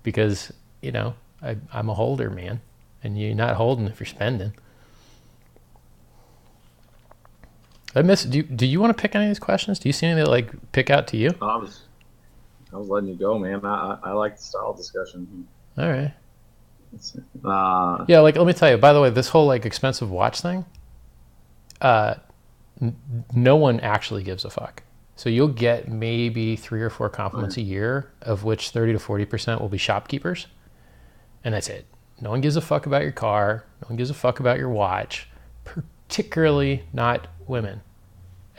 because, you know, I'm a holder, man. And you're not holding if you're spending. Do you want to pick any of these questions? Do you see any that like pick out to you? I was letting you go, man. I like the style discussion. All right. Yeah, like let me tell you, by the way, this whole like expensive watch thing, no one actually gives a fuck. So you'll get maybe 3 or 4 compliments a year, of which 30 to 40% will be shopkeepers. And that's it. No one gives a fuck about your car. No one gives a fuck about your watch, particularly not women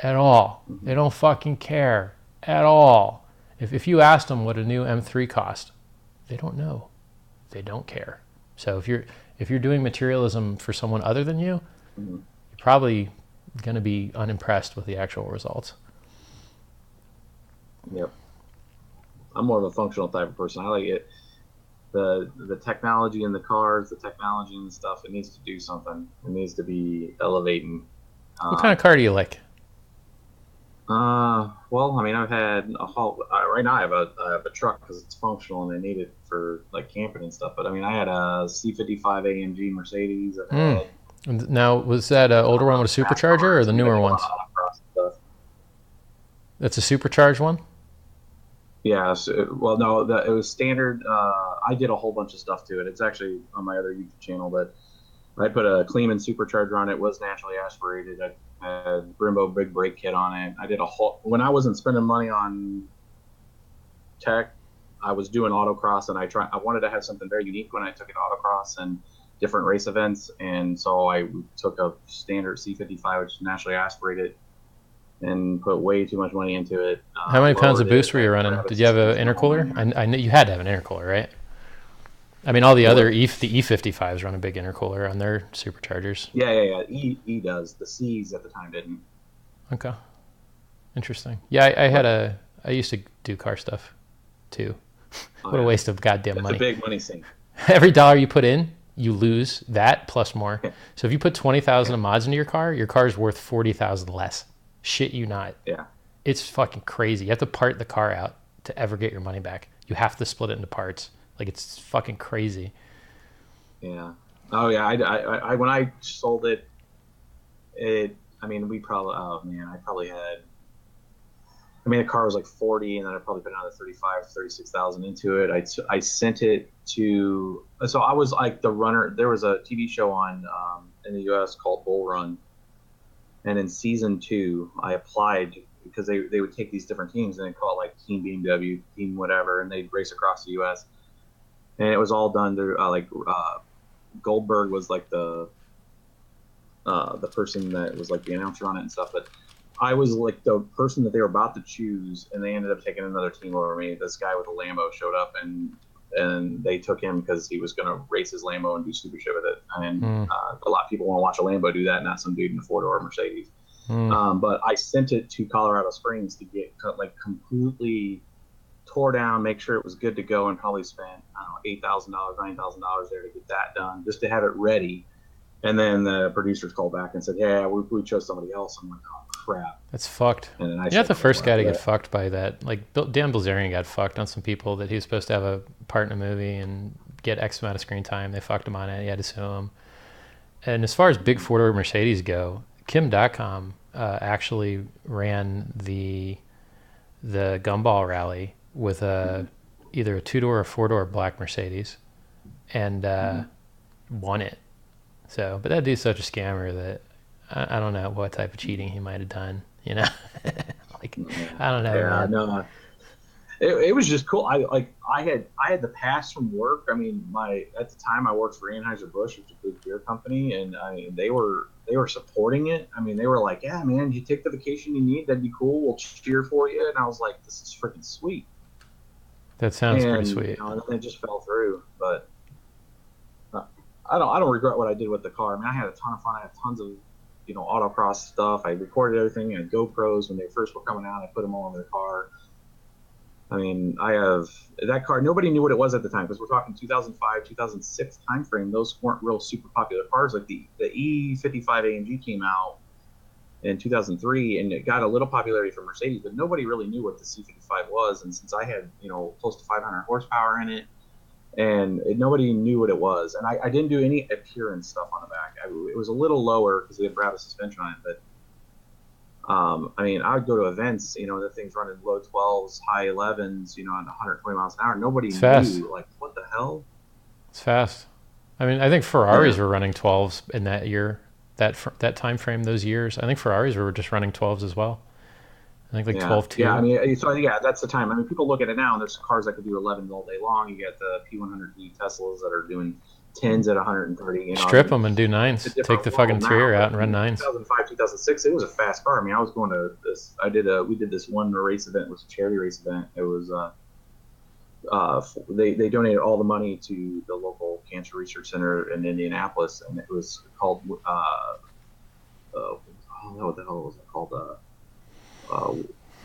at all. They don't fucking care at all. If you asked them what a new M3 cost, they don't know. They don't care. So if you're doing materialism for someone other than you, you're probably going to be unimpressed with the actual results. Yep. I'm more of a functional type of person. I like it. The technology in the cars, the technology and stuff, it needs to do something. It needs to be elevating. What kind of car do you like? Well, I mean, I've had a whole. Right now, I have a truck because it's functional and I need it for like camping and stuff. But I mean, I had a C55 AMG Mercedes. Now, was that an older one with a supercharger or the newer ones? That's a supercharged one? Yeah. Well, no, it was standard. I did a whole bunch of stuff to it. It's actually on my other YouTube channel, but I put a Kleeman supercharger on it. It was naturally aspirated. I had Brembo big brake kit on it. I did a whole. When I wasn't spending money on tech, I was doing autocross, and I wanted to have something very unique when I took it autocross and different race events. And so I took a standard C55, which is naturally aspirated, and put way too much money into it. How many pounds of boost were you running? Did you have an intercooler? I knew you had to have an intercooler, right? I mean, all the other the E55s run a big intercooler on their superchargers. Yeah. E does. The C's at the time didn't. Okay. Interesting. Yeah, I used to do car stuff too. What a waste of goddamn money. It's a big money sink. Every dollar you put in, you lose that plus more. So if you put 20,000 of mods into your car is worth 40,000 less. Shit you not. Yeah. It's fucking crazy. You have to part the car out to ever get your money back. You have to split it into parts. Like, it's fucking crazy. Yeah. Oh yeah. I when I sold it, I mean, we probably. Oh man, I probably had. I mean, the car was like 40, and then I probably put another 35, 36,000 into it. I sent it to. So I was like the runner. There was a TV show on in the U.S. called Bull Run, and in season 2, I applied because they would take these different teams and they call it like Team BMW, Team whatever, and they'd race across the U.S. And it was all done through Goldberg was like the person that was like the announcer on it and stuff. But I was like the person that they were about to choose, and they ended up taking another team over me. This guy with a Lambo showed up, and they took him because he was going to race his Lambo and do stupid shit with it. And a lot of people want to watch a Lambo do that, not some dude in a 4-door Mercedes. But I sent it to Colorado Springs to get like completely tore down, make sure it was good to go, and probably spent, I don't know, $8,000, $9,000 there to get that done, just to have it ready. And then the producers called back and said, yeah, we chose somebody else. I'm like, oh, crap. That's fucked. And then You're not the first guy to get fucked by that. Like, Dan Bilzerian got fucked on some people that he was supposed to have a part in a movie and get X amount of screen time. They fucked him on it. He had to sue him. And as far as big 4-door Mercedes go, Kim.com actually ran the Gumball Rally with either a 2-door or 4-door black Mercedes, and won it. So, but that dude's such a scammer that I don't know what type of cheating he might have done. You know, like I don't know. Yeah, no. It was just cool. I had the pass from work. I mean, at the time I worked for Anheuser-Busch, which is a big beer company, and they were they were supporting it. I mean, they were like, yeah, man, you take the vacation you need, that'd be cool. We'll cheer for you. And I was like, this is freaking sweet. That sounds pretty And sweet. and then it just fell through. But I don't regret what I did with the car. I mean, I had a ton of fun. I had tons of autocross stuff. I recorded everything. I had GoPros when they first were coming out. I put them all in the car. I mean, I have that car. Nobody knew what it was at the time because we're talking 2005, 2006 timeframe. Those weren't real super popular cars. Like the E55 AMG came out in 2003, and it got a little popularity for Mercedes, but nobody really knew what the C55 was. And since I had close to 500 horsepower in it, and nobody knew what it was, and I didn't do any appearance stuff on the back. It was a little lower because we had Brabus suspension on it, but I mean, I would go to events, the thing's running low 12s, high 11s, at 120 miles an hour. Nobody It's knew, fast. like, what the hell? It's fast. I mean, I think Ferraris were running 12s in that year, that time frame, those years. I think Ferraris were just running 12s as well. I think like 12.2. Yeah, I mean, so yeah, that's the time. I mean, people look at it now, and there's cars that could do 11 all day long. You get the P100D Teslas that are doing 10s at 130. Strip them and do 9s. Take the fucking interior out and run 9s. 2005, 2006, it was a fast car. I mean, I was going to this. We did this one race event. It was a charity race event. It was they donated all the money to the local cancer research center in Indianapolis, and it was called I don't know what the hell was it called.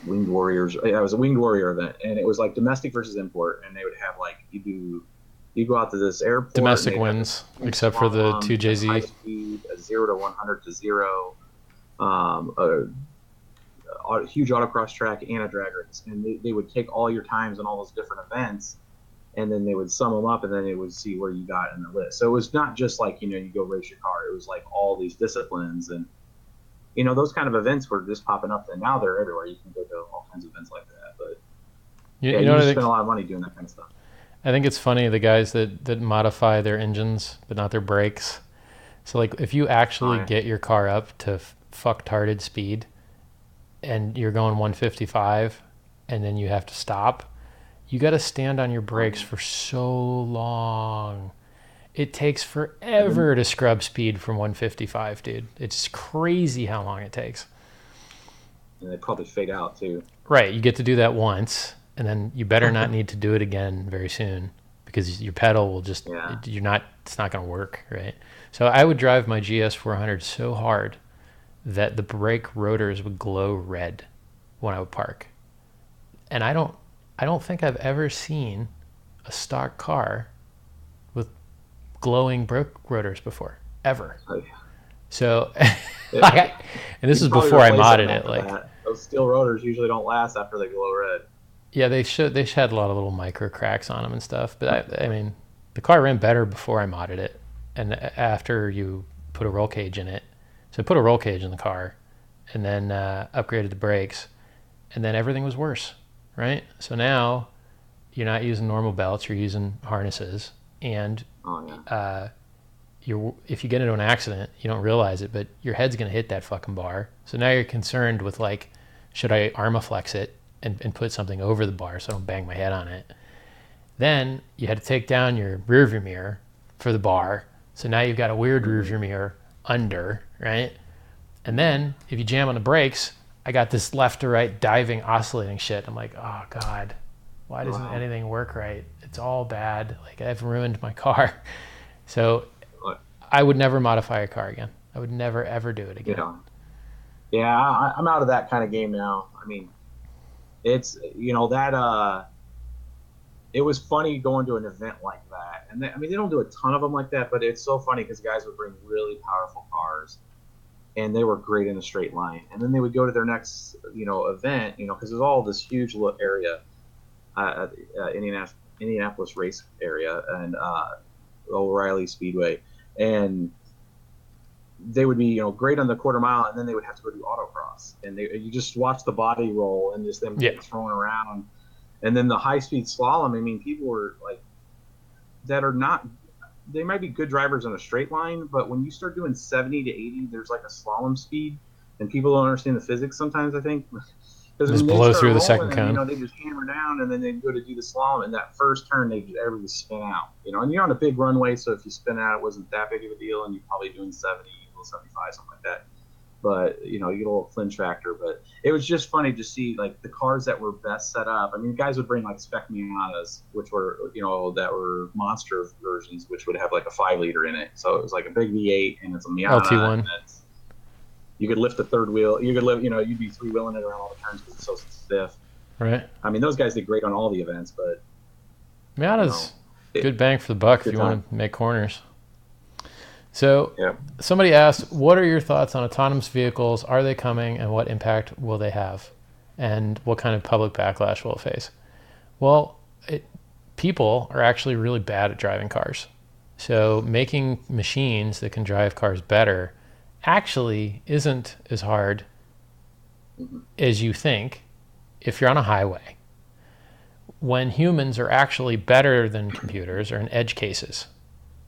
Winged Warriors. Yeah, it was a Winged Warrior event, and it was like domestic versus import. And they would have like you go out to this airport. Domestic wins, except for the 2JZ. High speed, a 0 to 100 to 0, a huge autocross track and a drag race, and they would take all your times on all those different events, and then they would sum them up, and then they would see where you got in the list. So it was not just like you go race your car. It was like all these disciplines, and those kind of events were just popping up, and now they're everywhere. You can go to all kinds of events like that, but you spend a lot of money doing that kind of stuff. I think it's funny, the guys that modify their engines but not their brakes. So like if you actually get your car up to fucktarded speed and you're going 155 and then you have to stop, you got to stand on your brakes for so long. It takes forever to scrub speed from 155, dude. It's crazy how long it takes. And they probably fade out too. Right, you get to do that once, and then you better not need to do it again very soon because your pedal will just, it's not going to work, right? So I would drive my GS 400 so hard that the brake rotors would glow red when I would park. And I don't think I've ever seen a stock car with glowing brake rotors before, ever. Oh, yeah. So, and this is before I modded it. Like those steel rotors usually don't last after they glow red. Yeah, they had a lot of little micro cracks on them and stuff. But I mean, the car ran better before I modded it, and after you put a roll cage in it. So I put a roll cage in the car, and then upgraded the brakes, and then everything was worse, right? So now you're not using normal belts; you're using harnesses, and if you get into an accident, you don't realize it, but your head's going to hit that fucking bar. So now you're concerned with like, should I Armaflex it and put something over the bar so I don't bang my head on it? Then you had to take down your rear view mirror for the bar. So now you've got a weird rear view mirror under, right? And then if you jam on the brakes, I got this left to right diving, oscillating shit. I'm like, oh God, why doesn't anything work right? It's all bad. Like I've ruined my car. So I would never modify a car again. I would never, ever do it again. Yeah, I'm out of that kind of game now. I mean, it's, that, it was funny going to an event like that. And they don't do a ton of them like that, but it's so funny because guys would bring really powerful cars and they were great in a straight line. And then they would go to their next, event, because there's all this huge area, Indianapolis race area and O'Reilly Speedway. And they would be, great on the quarter mile, and then they would have to go do autocross. And you just watch the body roll and just them getting thrown around. And then the high-speed slalom, I mean, people were like, that are not, they might be good drivers on a straight line, but when you start doing 70 to 80, there's like a slalom speed, and people don't understand the physics sometimes, I think. Just blow through the second cone. They just hammer down, and then they go to do the slalom, and that first turn, everybody spin out. And you're on a big runway, so if you spin out, it wasn't that big of a deal, and you're probably doing 70, below 75, something like that. But you know, you get a little clinch factor. But it was just funny to see like the cars that were best set up. I mean, guys would bring like spec Miatas, which were, you know, that were monster versions, which would have like a 5-liter in it. So it was like a big V8, and it's a Miata. LT1. And you could lift the third wheel. You could lift, you know, you'd be three-wheeling it around all the turns because it's so stiff. Right. I mean, those guys did great on all the events, but Miata's good bang for the buck if you want to make corners. So yeah. Somebody asked, what are your thoughts on autonomous vehicles? Are they coming, and what impact will they have? And what kind of public backlash will it face? Well, people are actually really bad at driving cars. So making machines that can drive cars better actually isn't as hard as you think if you're on a highway. When humans are actually better than computers are in edge cases.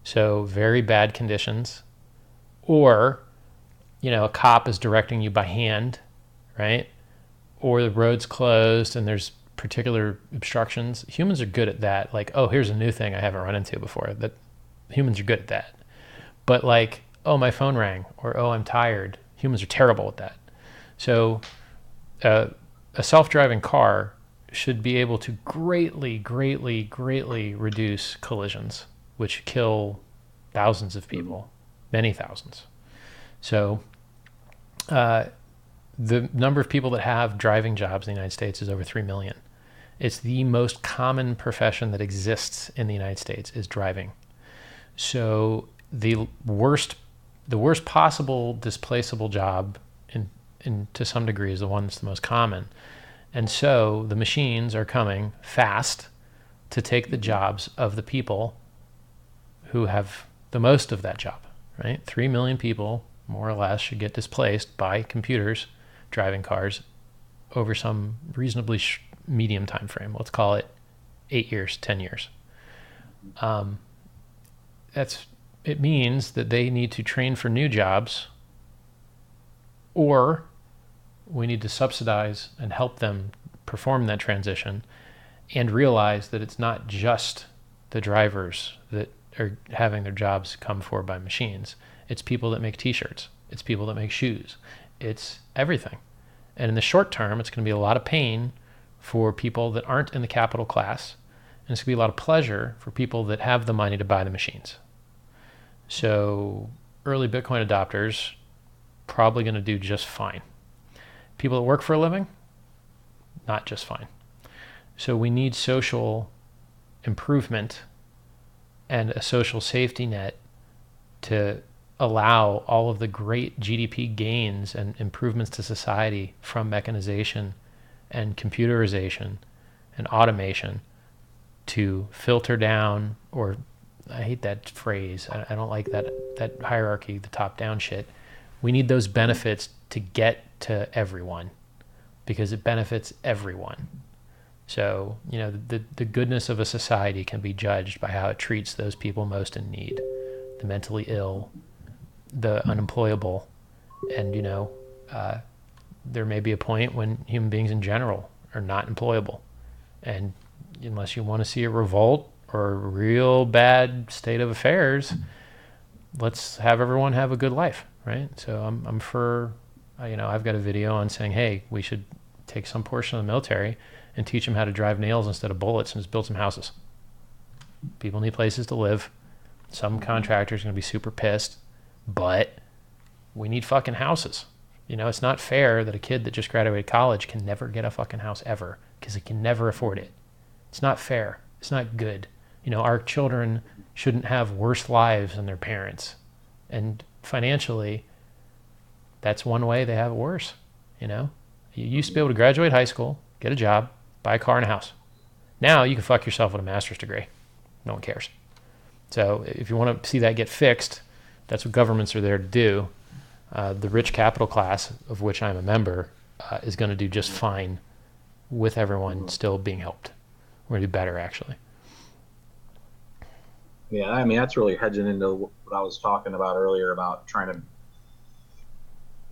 So very bad conditions, or, you know, a cop is directing you by hand, right? Or the road's closed and there's particular obstructions. Humans are good at that. Like, oh, here's a new thing I haven't run into before. That humans are good at that. But like, oh, my phone rang, or oh, I'm tired. Humans are terrible at that. So a self-driving car should be able to greatly, greatly, greatly reduce collisions, which kill thousands of people, many thousands. So the number of people that have driving jobs in the United States is over 3 million. It's the most common profession that exists in the United States is driving. So the worst possible displaceable job in to some degree is the one that's the most common. And so the machines are coming fast to take the jobs of the people who have the most of that job, right? 3 million people, more or less, should get displaced by computers driving cars over some reasonably medium time frame. Let's call it 8 years, 10 years. It means that they need to train for new jobs, or we need to subsidize and help them perform that transition and realize that it's not just the drivers that are having their jobs come for by machines. It's people that make t-shirts. It's people that make shoes. It's everything. And in the short term, it's going to be a lot of pain for people that aren't in the capital class. And it's going to be a lot of pleasure for people that have the money to buy the machines. So early Bitcoin adopters probably going to do just fine. People that work for a living, not just fine. So we need social improvement and a social safety net to allow all of the great GDP gains and improvements to society from mechanization and computerization and automation to filter down, or I hate that phrase. I don't like that hierarchy, the top-down shit. We need those benefits to get to everyone because it benefits everyone. So, you know, the goodness of a society can be judged by how it treats those people most in need, the mentally ill, the unemployable. And, you know, there may be a point when human beings in general are not employable. And unless you want to see a revolt or a real bad state of affairs, let's have everyone have a good life, right? So I'm for, you know, I've got a video on saying, hey, we should take some portion of the military and teach them how to drive nails instead of bullets and just build some houses. People need places to live. Some contractors are going to be super pissed, but we need fucking houses. You know, it's not fair that a kid that just graduated college can never get a fucking house ever because he can never afford it. It's not fair. It's not good. You know, our children shouldn't have worse lives than their parents. And financially, that's one way they have it worse. You know, you used to be able to graduate high school, get a job, buy a car and a house. Now you can fuck yourself with a master's degree. No one cares. So if you want to see that get fixed, that's what governments are there to do. The rich capital class, of which I'm a member, is going to do just fine with everyone still being helped. We're going to do better, actually. Yeah, I mean, that's really hedging into what I was talking about earlier about trying to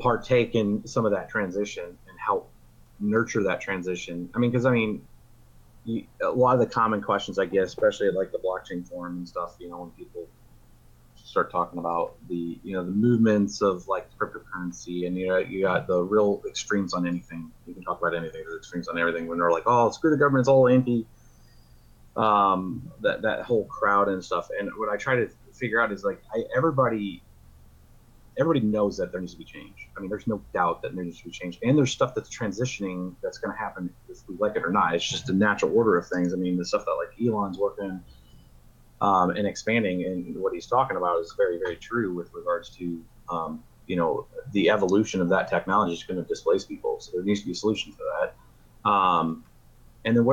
partake in some of that transition and help nurture that transition. I mean, because, I mean, a lot of the common questions I get, especially at like the blockchain forum and stuff, you know, when people start talking about the the movements of like cryptocurrency, and you got the real extremes on anything. You can talk about anything. There's extremes on everything. When they're like, oh, screw the government, it's all anti that whole crowd and stuff. And what I try to figure out is like everybody knows that there needs to be change. I mean, there's no doubt that there needs to be change, and there's stuff that's transitioning that's going to happen if we like it or not. It's just the natural order of things. I mean, the stuff that like Elon's working and expanding, and what he's talking about is very, very true with regards to the evolution of that technology is going to displace people. So there needs to be a solution for that. And then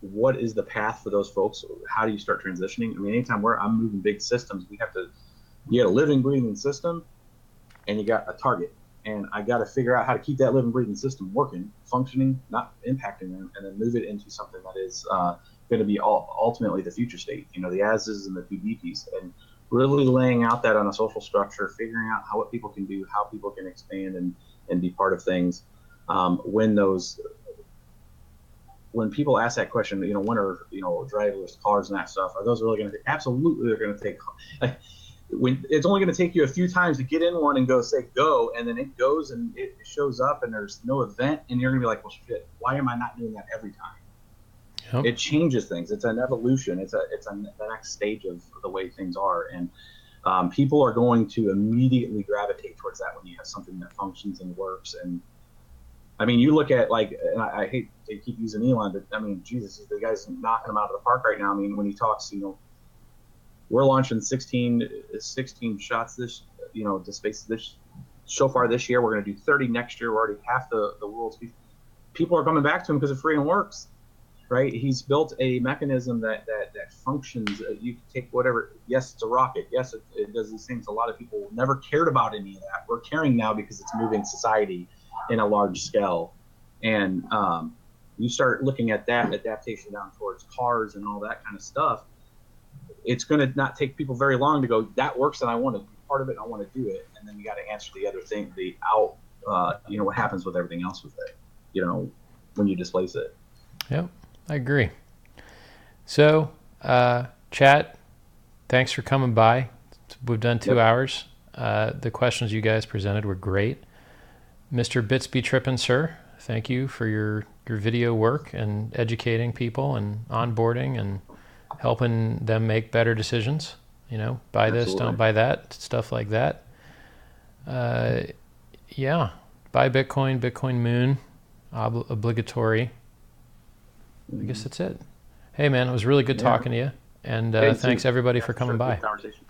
what is the path for those folks? How do you start transitioning? I mean, anytime I'm moving big systems, you got a living, breathing system, and you got a target. And I got to figure out how to keep that living, breathing system working, functioning, not impacting them, and then move it into something that is going to be ultimately the future state. The as-is and the to-be piece, and really laying out that on a social structure, figuring out what people can do, how people can expand and be part of things. When people ask that question, when are driverless cars and that stuff, are those really going to take? Absolutely, they're going to take. When it's only going to take you a few times to get in one and say go, and then it goes and it shows up and there's no event, and you're going to be like, well, shit, why am I not doing that every time? Yep. It changes things. It's an evolution. It's the next stage of the way things are, and people are going to immediately gravitate towards that when you have something that functions and works. And I mean, you look at and I hate to keep using Elon, but I mean, Jesus, the guy's knocking him out of the park right now. I mean, when he talks, we're launching 16 shots this, to space this so far this year. We're going to do 30 next year. We're already half the world's people are coming back to him because it freaking works, right? He's built a mechanism that functions. You can take whatever. Yes, it's a rocket. Yes, it does these things. A lot of people never cared about any of that. We're caring now because it's moving society in a large scale, and you start looking at that adaptation down towards cars and all that kind of stuff. It's going to not take people very long to go, that works and I want to be part of it and I want to do it. And then you got to answer the other thing, what happens with everything else with it, when you displace it. Yep, I agree. So, chat, thanks for coming by. We've done 2 hours. The questions you guys presented were great. Mr. BitsBeTrippin, sir, thank you for your video work and educating people and onboarding and helping them make better decisions. Buy this, don't buy that, stuff like that. Yeah, buy Bitcoin, Bitcoin Moon, obligatory. I guess that's it. Hey, man, it was really good talking to you. And thanks, everybody, for coming by. Conversation.